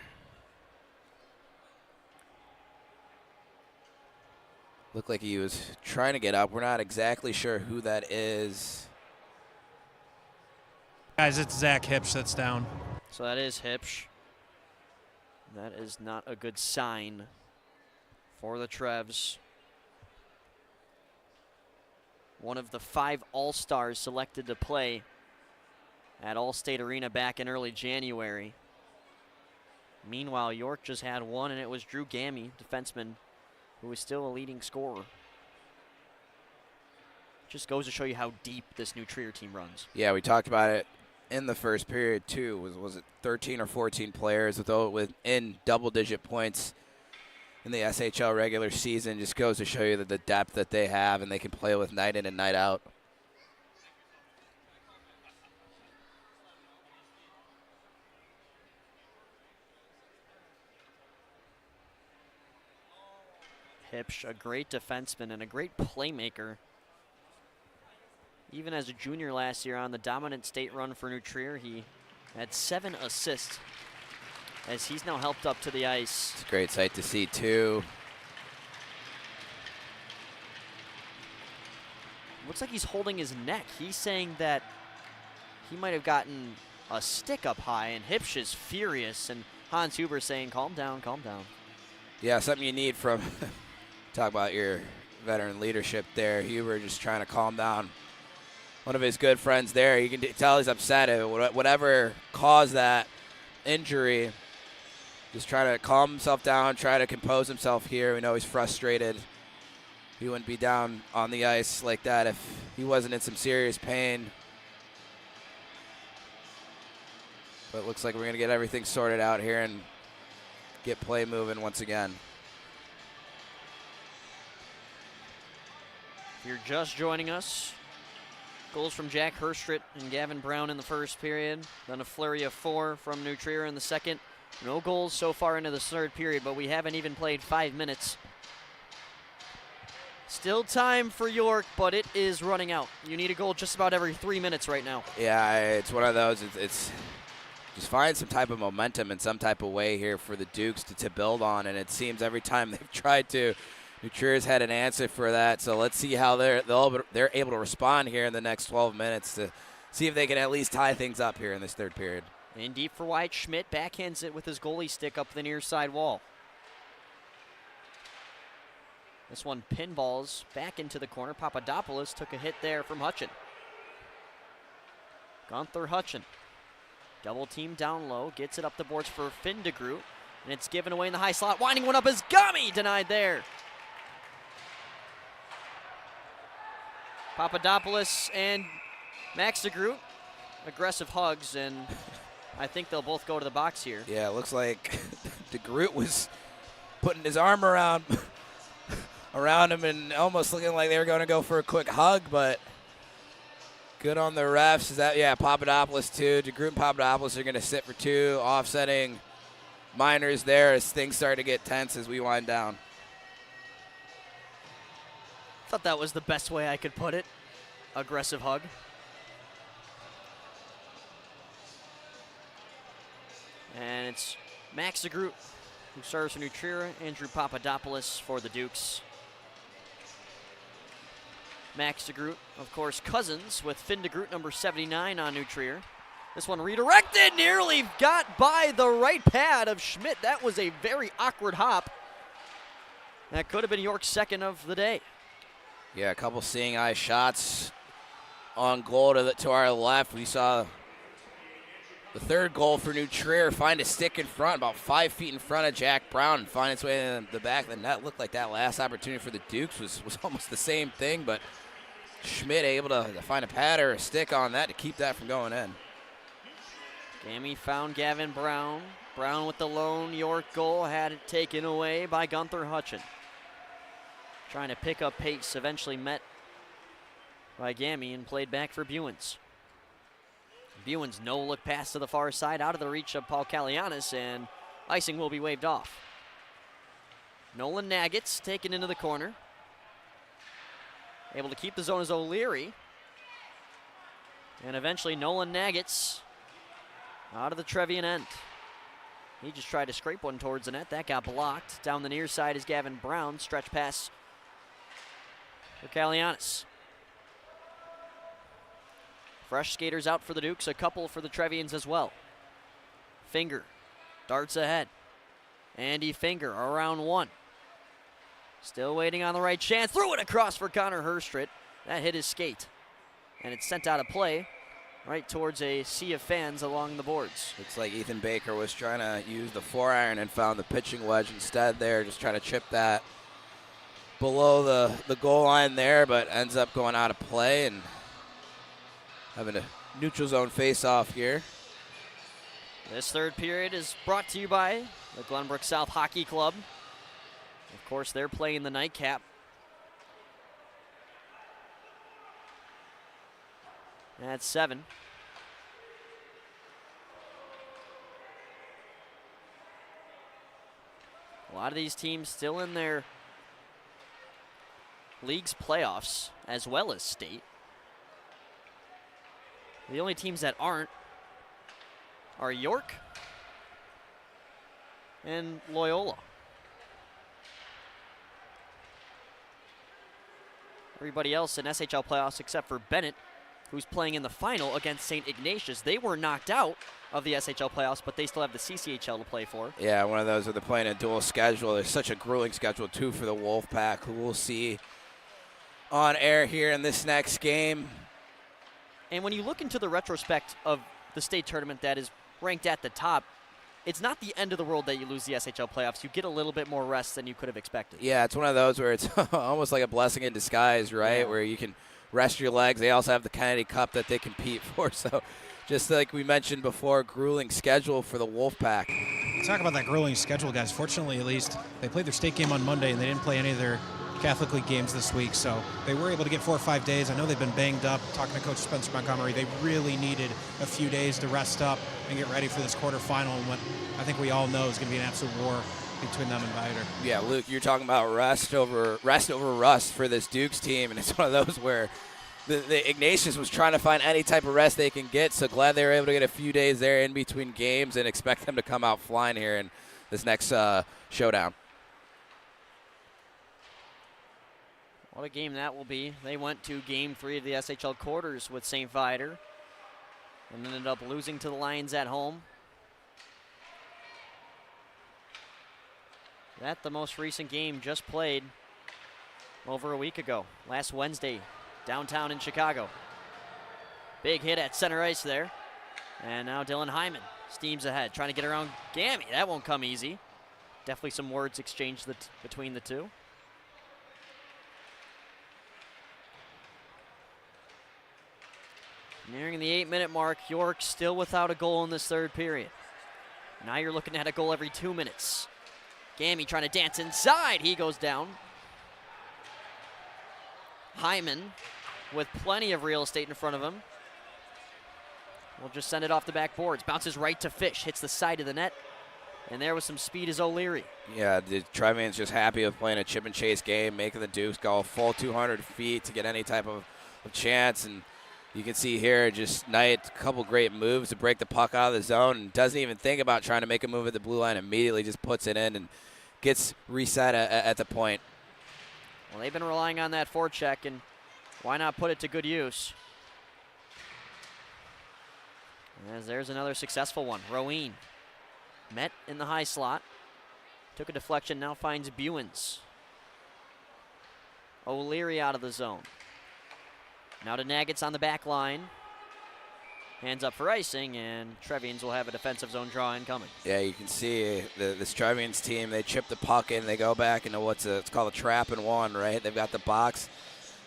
Looked like he was trying to get up. We're not exactly sure who that is. Guys, it's Zach Hipsch that's down. So that is Hipsch. That is not a good sign for the Trevs. One of the 5 All-Stars selected to play at All-State Arena back in early January. Meanwhile, York just had one, and it was Drew Gamme, defenseman, who was still a leading scorer. Just goes to show you how deep this new Trier team runs. Yeah, we talked about it in the first period too. Was it 13 or 14 players within double-digit points in the SHL regular season? Just goes to show you that the depth that they have and they can play with night in and night out. Hipsch, a great defenseman and a great playmaker. Even as a junior last year on the dominant state run for New Trier, he had 7 assists as he's now helped up to the ice. It's a great sight to see, too. Looks like he's holding his neck. He's saying that he might have gotten a stick up high, and Hipsch is furious, and Hans Huber saying, calm down, calm down. Yeah, something you need from, talk about your veteran leadership there. Huber just trying to calm down one of his good friends there. You can tell he's upset. Whatever caused that injury, just trying to calm himself down, try to compose himself here. We know he's frustrated. He wouldn't be down on the ice like that if he wasn't in some serious pain. But it looks like we're going to get everything sorted out here and get play moving once again. If you're just joining us, goals from Jack Herstrit and Gavin Brown in the first period, then a flurry of 4 from New Trier in the second. No goals so far into the third period, but we haven't even played 5 minutes. Still time for York, but it is running out. You need a goal just about every 3 minutes right now. Yeah, it's one of those. It's just find some type of momentum in some type of way here for the Dukes to build on, and it seems every time they've tried to, New Trier's had an answer for that. So let's see how they're able to respond here in the next 12 minutes to see if they can at least tie things up here in this third period. In deep for Wyatt Schmidt, backhands it with his goalie stick up the near side wall. This one pinballs back into the corner. Papadopoulos took a hit there from Hutchin. Gunther Hutchin. Double team down low, gets it up the boards for Finn DeGroot, and it's given away in the high slot. Winding one up is Gamme, denied there. Papadopoulos and Max DeGroot, aggressive hugs, and I think they'll both go to the box here. Yeah, it looks like DeGroot was putting his arm around him and almost looking like they were going to go for a quick hug, but good on the refs. Papadopoulos too. DeGroot and Papadopoulos are going to sit for 2, offsetting minors there as things start to get tense as we wind down. Thought that was the best way I could put it. Aggressive hug. And it's Max DeGroot who serves for New Trier, Andrew Papadopoulos for the Dukes. Max DeGroot, of course, cousins with Finn DeGroot, number 79 on New Trier. This one redirected, nearly got by the right pad of Schmidt. That was a very awkward hop. That could have been York's second of the day. Yeah, a couple seeing eye shots on goal to our left. We saw the third goal for New Trier find a stick in front, about 5 feet in front of Jack Brown, and find its way in the back of the net. Looked like that last opportunity for the Dukes was almost the same thing, but Schmidt able to find a pad or a stick on that to keep that from going in. Gamme found Gavin Brown. Brown with the lone York goal, had it taken away by Gunther Hutchin. Trying to pick up pace, eventually met by Gamme and played back for Buens. Buens no-look pass to the far side, out of the reach of Paul Kalianis, and icing will be waved off. Nolan Nagget's taken into the corner. Able to keep the zone as O'Leary. And eventually Nolan Nagget's out of the Trevian end. He just tried to scrape one towards the net. That got blocked. Down the near side is Gavin Brown. Stretch pass for Kalianis. Fresh skaters out for the Dukes, a couple for the Trevians as well. Finger darts ahead. Andy Finger around 1. Still waiting on the right chance. Threw it across for Connor Herstrit. That hit his skate. And it's sent out of play. right towards a sea of fans along the boards. Looks like Ethan Baker was trying to use the 4-iron and found the pitching wedge instead there, just trying to chip that below the goal line there, but ends up going out of play and having a neutral zone face-off here. This third period is brought to you by the Glenbrook South Hockey Club. Of course, they're playing the nightcap. That's 7. A lot of these teams still in their league's playoffs as well as state. The only teams that aren't are York and Loyola. Everybody else in SHL playoffs except for Bennett, who's playing in the final against St. Ignatius. They were knocked out of the SHL playoffs, but they still have the CCHL to play for. Yeah, one of those where they're playing a dual schedule. There's such a grueling schedule, too, for the Wolfpack, who we'll see on air here in this next game. And when you look into the retrospect of the state tournament that is ranked at the top, it's not the end of the world that you lose the SHL playoffs. You get a little bit more rest than you could have expected. Yeah, it's one of those where it's almost like a blessing in disguise, right, Yeah. where you can rest your legs. They also have the Kennedy Cup that they compete for. So just like we mentioned before, grueling schedule for the Wolfpack. Talk about that grueling schedule, guys. Fortunately, at least, they played their state game on Monday, and they didn't play any of their Catholic League games this week, so they were able to get 4 or 5 days. I know they've been banged up. Talking to Coach Spencer Montgomery, they really needed a few days to rest up and get ready for this quarterfinal, and what I think we all know is going to be an absolute war between them and Vider. Yeah, Luke, you're talking about rest over rust for this Dukes team, and it's one of those where the Ignatius was trying to find any type of rest they can get, so glad they were able to get a few days there in between games and expect them to come out flying here in this next showdown. What a game that will be. They went to game 3 of the SHL quarters with St. Vider and ended up losing to the Lions at home. That the most recent game just played over a week ago, last Wednesday, downtown in Chicago. Big hit at center ice there. And now Dylan Hyman steams ahead, trying to get around Gammy. That won't come easy. Definitely some words exchanged between the two. Nearing the 8-minute mark, York still without a goal in this third period. Now you're looking at a goal every 2 minutes. Gammy trying to dance inside. He goes down. Hyman with plenty of real estate in front of him. We'll just send it off the back boards. Bounces right to Fish. Hits the side of the net. And there was some speed as O'Leary. Yeah, the Trevian's just happy with playing a chip and chase game, making the Dukes go a full 200 feet to get any type of chance. And you can see here just Knight, a couple great moves to break the puck out of the zone and doesn't even think about trying to make a move at the blue line. Immediately just puts it in and gets reset at the point. Well, they've been relying on that forecheck, and why not put it to good use? As there's another successful one. Roween met in the high slot. Took a deflection, now finds Buens. O'Leary out of the zone. Now to Nagets on the back line. Hands up for icing, and Trevians will have a defensive zone draw incoming. Yeah, you can see this Trevians team, they chip the puck in, they go back into it's called a trap and one, right? They've got the box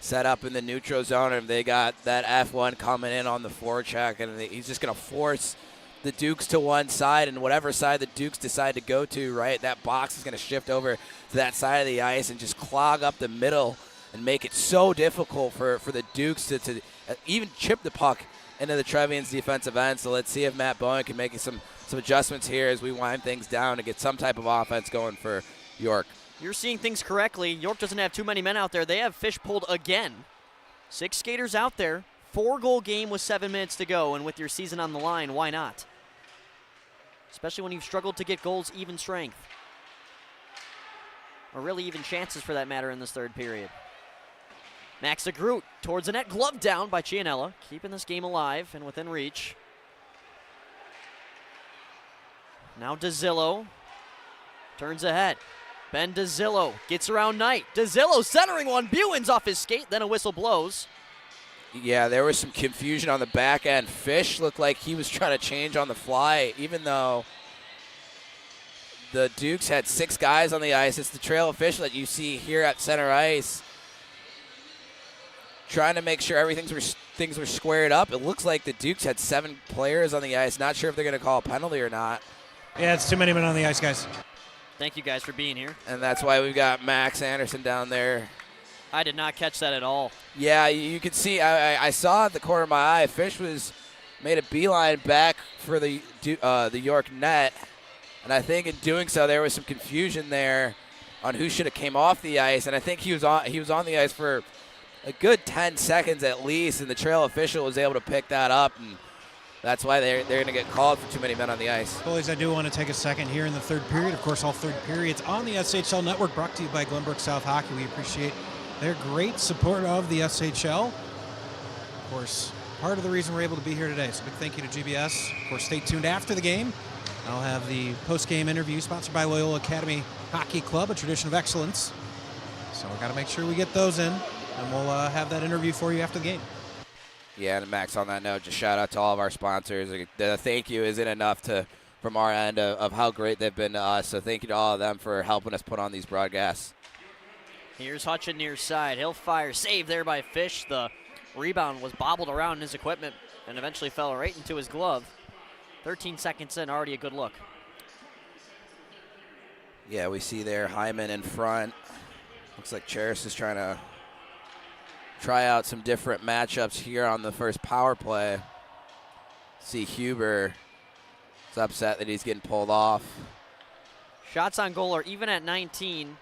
set up in the neutral zone, and they got that F1 coming in on the forecheck, and he's just going to force the Dukes to one side, and whatever side the Dukes decide to go to, right, that box is going to shift over to that side of the ice and just clog up the middle and make it so difficult for the Dukes to even chip the puck into the Trevians defensive end. So let's see if Matt Bowen can make some adjustments here as we wind things down to get some type of offense going for York. You're seeing things correctly. York doesn't have too many men out there. They have Fish pulled again. 6 skaters out there. 4-goal game with 7 minutes to go, and with your season on the line, why not? Especially when you've struggled to get goals even strength. Or really even chances for that matter in this third period. Max DeGroot towards the net, gloved down by Cianella, keeping this game alive and within reach. Now DeZillo turns ahead. Ben DeZillo gets around Knight. DeZillo centering one, Buens off his skate, then a whistle blows. Yeah, there was some confusion on the back end. Fish looked like he was trying to change on the fly, even though the Dukes had 6 guys on the ice. It's the trail official that you see here at center ice trying to make sure things were squared up. It looks like the Dukes had 7 players on the ice. Not sure if they're going to call a penalty or not. Yeah, it's too many men on the ice, guys. Thank you guys for being here. And that's why we've got Max Anderson down there. I did not catch that at all. Yeah, you could see. I saw at the corner of my eye. Fish made a beeline back for the York net, and I think in doing so there was some confusion there on who should have came off the ice. And I think he was on the ice for a good 10 seconds at least, and the trail official was able to pick that up, and that's why they're going to get called for too many men on the ice. Boys, I do want to take a second here in the third period. Of course, all third periods on the SHL Network, brought to you by Glenbrook South Hockey. We appreciate their great support of the SHL. Of course, part of the reason we're able to be here today. So big thank you to GBS. Of course, stay tuned after the game. I'll have the post-game interview sponsored by Loyola Academy Hockey Club, a tradition of excellence. So we've got to make sure we get those in, and we'll have that interview for you after the game. Yeah, and Max, on that note, just shout out to all of our sponsors. The thank you isn't enough from our end of how great they've been to us. So thank you to all of them for helping us put on these broadcasts. Here's Hutchin near side. He'll fire. Save there by Fish. The rebound was bobbled around his equipment and eventually fell right into his glove. 13 seconds in, already a good look. Yeah, we see there Hyman in front. Looks like Cheris is trying to try out some different matchups here on the first power play. See Huber is upset that he's getting pulled off. Shots on goal are even at 19.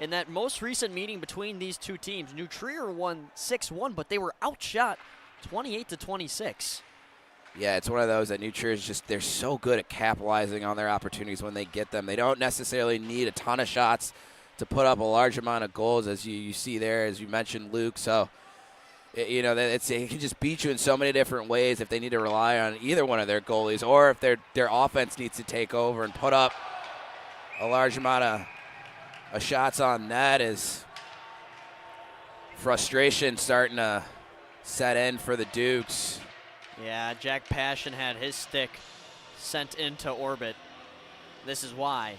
In that most recent meeting between these two teams, New Trier won 6-1, but they were outshot 28-26. Yeah, it's one of those that New Trier is just, they're so good at capitalizing on their opportunities when they get them. They don't necessarily need a ton of shots to put up a large amount of goals, as you see there, as you mentioned, Luke. So, it can just beat you in so many different ways if they need to rely on either one of their goalies, or if their offense needs to take over and put up a large amount of shots on net. Is frustration starting to set in for the Dukes. Yeah, Jack Passion had his stick sent into orbit. This is why.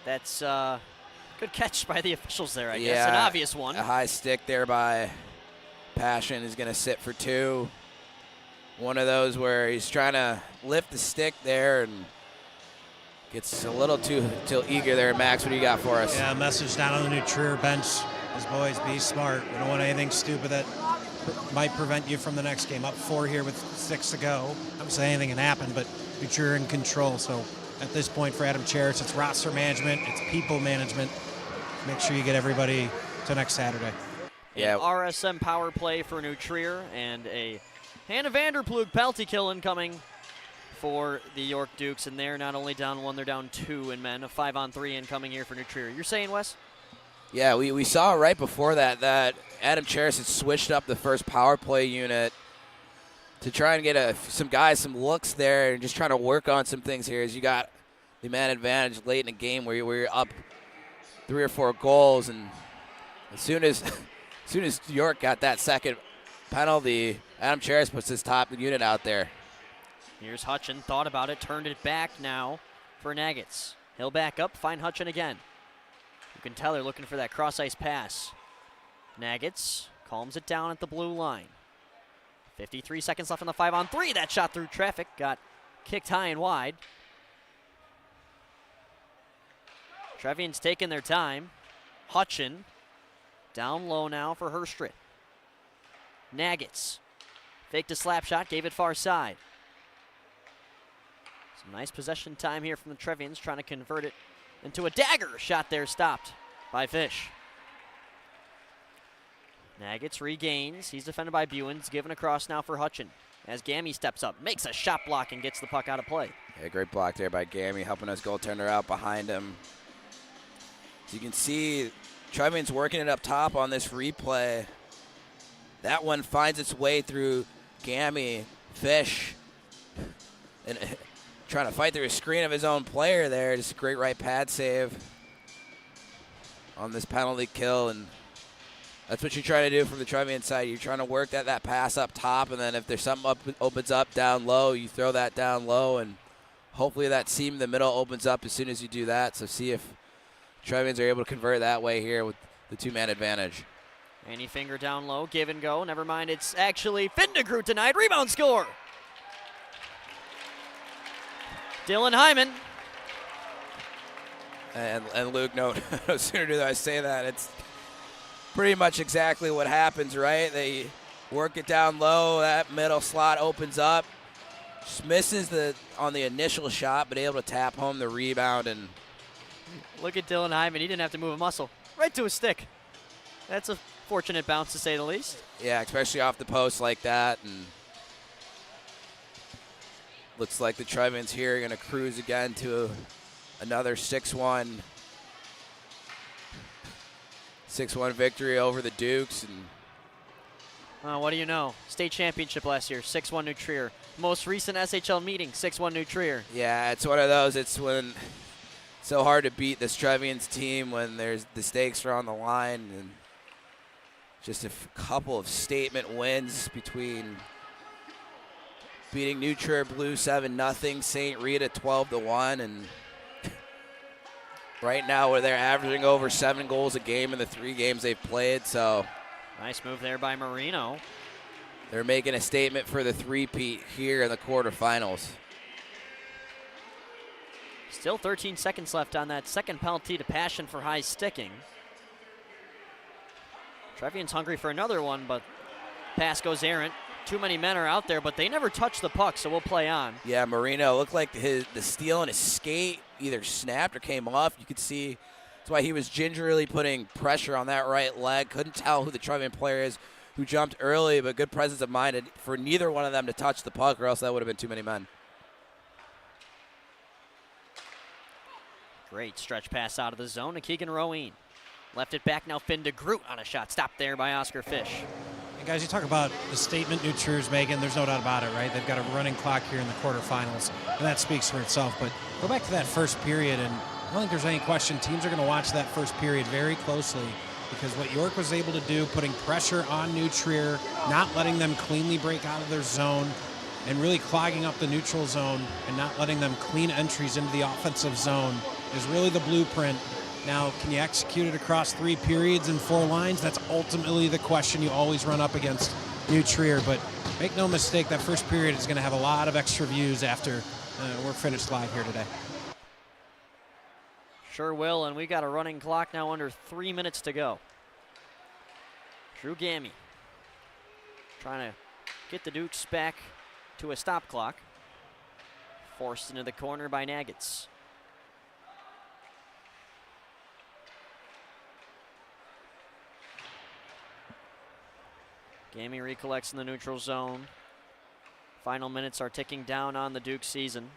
That's good catch by the officials there, I guess. An obvious one. A high stick there by Passion is going to sit for 2. One of those where he's trying to lift the stick there and gets a little too eager there. Max, what do you got for us? Yeah, message down on the New Trier bench. As boys, be smart. We don't want anything stupid that might prevent you from the next game. Up 4 here with 6 to go. I'm saying anything can happen, but New Trier in control. So at this point for Adam Cheris, it's roster management, it's people management. Make sure you get everybody to next Saturday. Yeah. RSM power play for New Trier, and a Hannah Vanderplug penalty kill incoming for the York Dukes, and they're not only down 1, they're down 2 in men. A 5-on-3 incoming here for New Trier. You're saying, Wes? Yeah, we saw right before that Adam Cheris had switched up the first power play unit to try and get some guys some looks there and just trying to work on some things here, as you got the man advantage late in the game where you're up 3 or 4 goals, and as soon as York got that second penalty, Adam Cheris puts his top unit out there. Here's Hutchin, thought about it, turned it back now for Nuggets. He'll back up, find Hutchin again. You can tell they're looking for that cross-ice pass. Nuggets calms it down at the blue line. 53 seconds left on the 5-on-3. That shot through traffic got kicked high and wide. Trevian's taking their time. Hutchin down low now for Herstrid. Nuggets faked a slap shot, gave it far side. Some nice possession time here from the Trevians, trying to convert it into a dagger. Shot there stopped by Fish. Nuggets regains. He's defended by Buens. Given across now for Hutchin. As Gammy steps up, makes a shot block and gets the puck out of play. Yeah, great block there by Gammy, helping us goaltender out behind him. As you can see, Trevian's working it up top on this replay. That one finds its way through Gammy. Fish and trying to fight through a screen of his own player there. Just a great right pad save on this penalty kill, and That's what you're trying to do from the Trevian side. You're trying to work that pass up top, and then if there's something opens up down low, you throw that down low, and hopefully that seam in the middle opens up as soon as you do that. So see if Trevians are able to convert that way here with the two-man advantage. Any finger down low, give and go. Never mind, it's actually Findegroot tonight. Rebound score. Dylan Hyman. And Luke, no sooner do I say that, it's pretty much exactly what happens, right? They work it down low, that middle slot opens up. Just misses on the initial shot, but able to tap home the rebound. And look at Dylan Hyman. He didn't have to move a muscle. Right to his stick. That's a fortunate bounce, to say the least. Yeah, especially off the post like that. And looks like the Trevians here are going to cruise again to another 6-1 victory over the Dukes. And what do you know? State championship last year, 6-1 New Trier. Most recent SHL meeting, 6-1 New Trier. Yeah, it's one of those. It's when it's so hard to beat this Trevians team when there's the stakes are on the line. And just a couple of statement wins between beating New Trier Blue 7-0, St. Rita 12-1, and right now where they're averaging over 7 goals a game in the 3 games they've played. So nice move there by Marino. They're making a statement for the three-peat here in the quarterfinals. Still 13 seconds left on that second penalty to Passion for high sticking. Trevian's hungry for another one, but pass goes errant. Too many men are out there, but they never touch the puck, so we'll play on. Yeah, Marino looked like the steel on his skate either snapped or came off. You could see that's why he was gingerly putting pressure on that right leg. Couldn't tell who the Trevian player is who jumped early, but good presence of mind for neither one of them to touch the puck, or else that would have been too many men. Great stretch pass out of the zone to Keegan Roween. Left it back now, Findegroot on a shot. Stopped there by Oscar Fish. And guys, you talk about the statement New Trier's making. There's no doubt about it, right? They've got a running clock here in the quarterfinals, and that speaks for itself. But go back to that first period, and I don't think there's any question teams are going to watch that first period very closely, because what York was able to do, putting pressure on New Trier, not letting them cleanly break out of their zone, and really clogging up the neutral zone and not letting them clean entries into the offensive zone is really the blueprint. Now, can you execute it across 3 periods and 4 lines? That's ultimately the question you always run up against New Trier. But make no mistake, that first period is going to have a lot of extra views after we're finished live here today. Sure will, and we got a running clock now, under 3 minutes to go. Drew Gammy trying to get the Dukes back to a stop clock. Forced into the corner by Nagitz. Gammy recollects in the neutral zone. Final minutes are ticking down on the Duke season.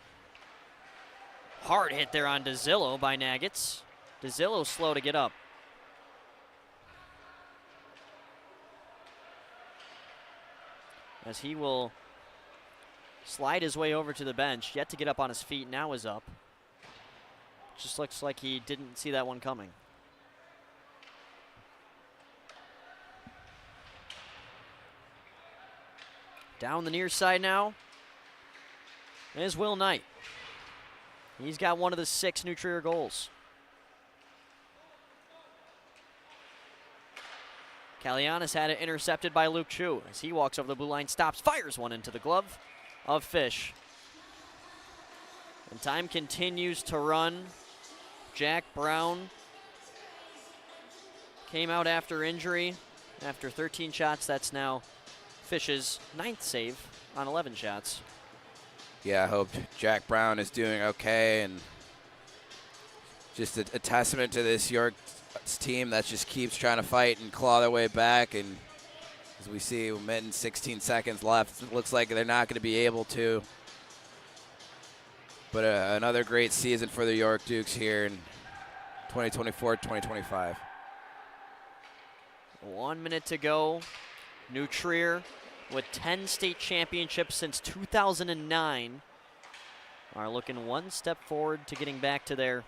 Hard hit there on DeZillo by Nagitz. DeZillo slow to get up. As he will slide his way over to the bench, yet to get up on his feet, now is up. Just looks like he didn't see that one coming. Down the near side now is Will Knight. He's got one of the 6 New Trier goals. Kalianis had it intercepted by Luke Chu as he walks over the blue line, stops, fires one into the glove of Fish. And time continues to run. Jack Brown came out after injury. After 13 shots, that's now Fish's 9th save on 11 shots. Yeah, I hope Jack Brown is doing okay, and just a testament to this York team that just keeps trying to fight and claw their way back. And as we see, we're in 16 seconds left. It looks like they're not going to be able to. But another great season for the York Dukes here in 2024-2025. 1 minute to go. New Trier, with 10 state championships since 2009, are looking one step forward to getting back to their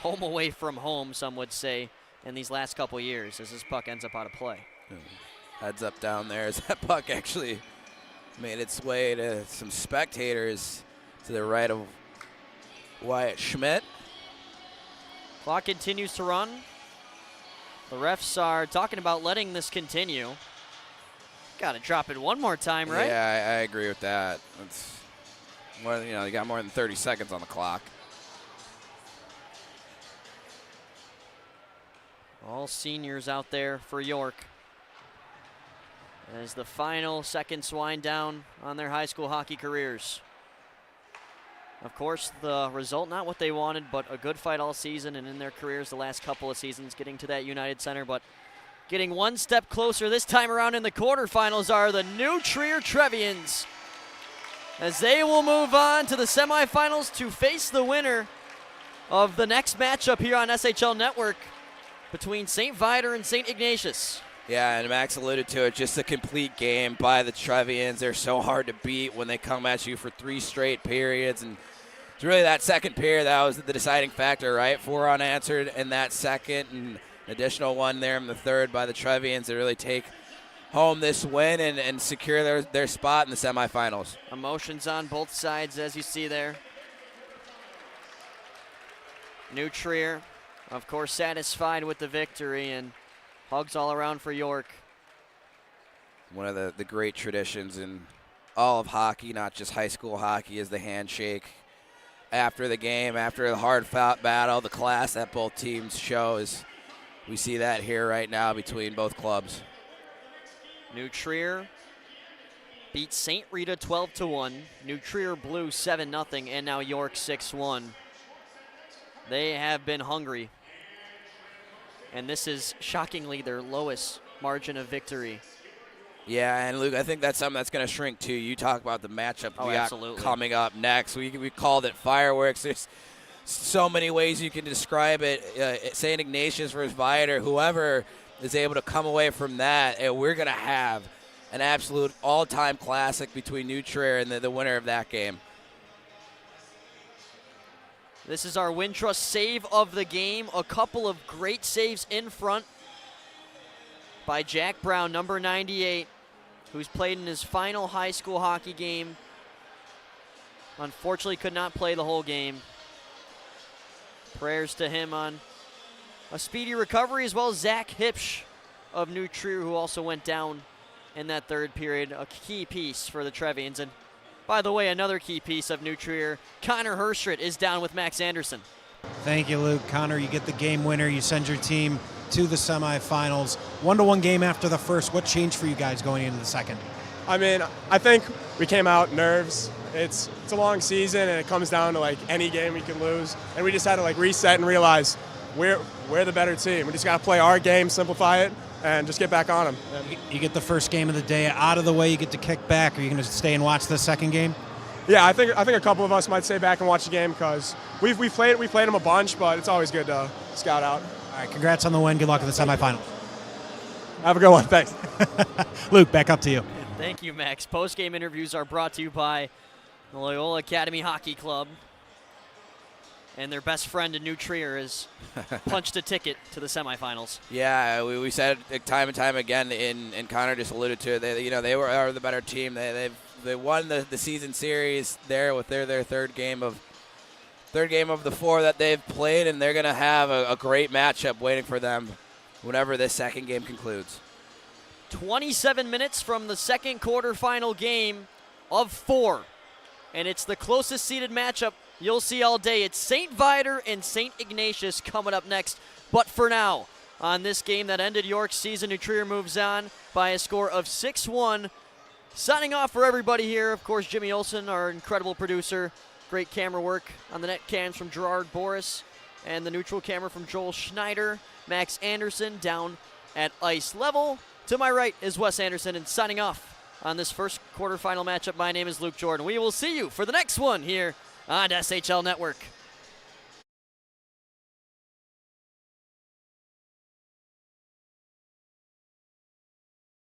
home away from home, some would say, in these last couple years as this puck ends up out of play. Heads up down there as that puck actually made its way to some spectators to the right of Wyatt Schmidt. Clock continues to run. The refs are talking about letting this continue. Got to drop it one more time, right? Yeah, I agree with that. It's more, you got more than 30 seconds on the clock. All seniors out there for York. As the final seconds wind down on their high school hockey careers. Of course, the result not what they wanted, but a good fight all season and in their careers the last couple of seasons, getting to that United Center, but getting one step closer this time around in the quarterfinals are the New Trier Trevians, as they will move on to the semifinals to face the winner of the next matchup here on SHL Network between St. Viator and St. Ignatius. Yeah, and Max alluded to it, just a complete game by the Trevians. They're so hard to beat when they come at you for 3 straight periods. And it's really that second period that was the deciding factor, right? 4 unanswered in that second, and an additional one there in the third by the Trevians to really take home this win and secure their spot in the semifinals. Emotions on both sides, as you see there. New Trier, of course, satisfied with the victory, and hugs all around for York. One of the great traditions in all of hockey, not just high school hockey, is the handshake after the game, after the hard-fought battle, the class that both teams show. We see that here right now between both clubs. New Trier beat St. Rita 12-1. New Trier blew 7-0, and now York 6-1. They have been hungry. And this is shockingly their lowest margin of victory. Yeah, and Luke, I think that's something that's going to shrink too. You talk about the matchup we got coming up next. We called it fireworks. There's so many ways you can describe it. St. Ignatius versus Viator, whoever is able to come away from that, and we're going to have an absolute all-time classic between New Trier and the winner of that game. This is our Wintrust save of the game. A couple of great saves in front by Jack Brown, number 98, who's played in his final high school hockey game. Unfortunately, could not play the whole game. Prayers to him on a speedy recovery, as well as Zach Hipsch of New Trier, who also went down in that third period. A key piece for the Trevians. And by the way, another key piece of New Trier, Connor Herstrit, is down with Max Anderson. Thank you, Luke. Connor, you get the game winner. You send your team to the semifinals. 1-1 game after the first. What changed for you guys going into the second? I mean, I think we came out nerves. It's a long season, and it comes down to like any game we can lose. And we just had to like reset and realize we're the better team. We just got to play our game, simplify it, and just get back on them. You get the first game of the day out of the way. You get to kick back. Are you going to stay and watch the second game? Yeah, I think a couple of us might stay back and watch the game because we played them a bunch, but it's always good to scout out. All right, congrats on the win. Good luck in the semifinals. Have a good one. Thanks. Luke, back up to you. Thank you, Max. Post-game interviews are brought to you by the Loyola Academy Hockey Club. And their best friend in New Trier has punched a ticket to the semifinals. Yeah, we said it time and time again, and Connor just alluded to it. They are the better team. They won the season series there with their third game of the 4 that they've played, and they're going to have a great matchup waiting for them whenever this second game concludes. 27 minutes from the second quarterfinal game of 4, and it's the closest seeded matchup you'll see all day. It's St. Viator and St. Ignatius coming up next. But for now, on this game that ended York's season, New Trier moves on by a score of 6-1. Signing off for everybody here, of course, Jimmy Olson, our incredible producer. Great camera work on the net cams from Gerard Boris, and the neutral camera from Joel Schneider. Max Anderson down at ice level. To my right is Wes Anderson, and signing off on this first quarterfinal matchup, my name is Luke Jordan. We will see you for the next one here on SHL Network.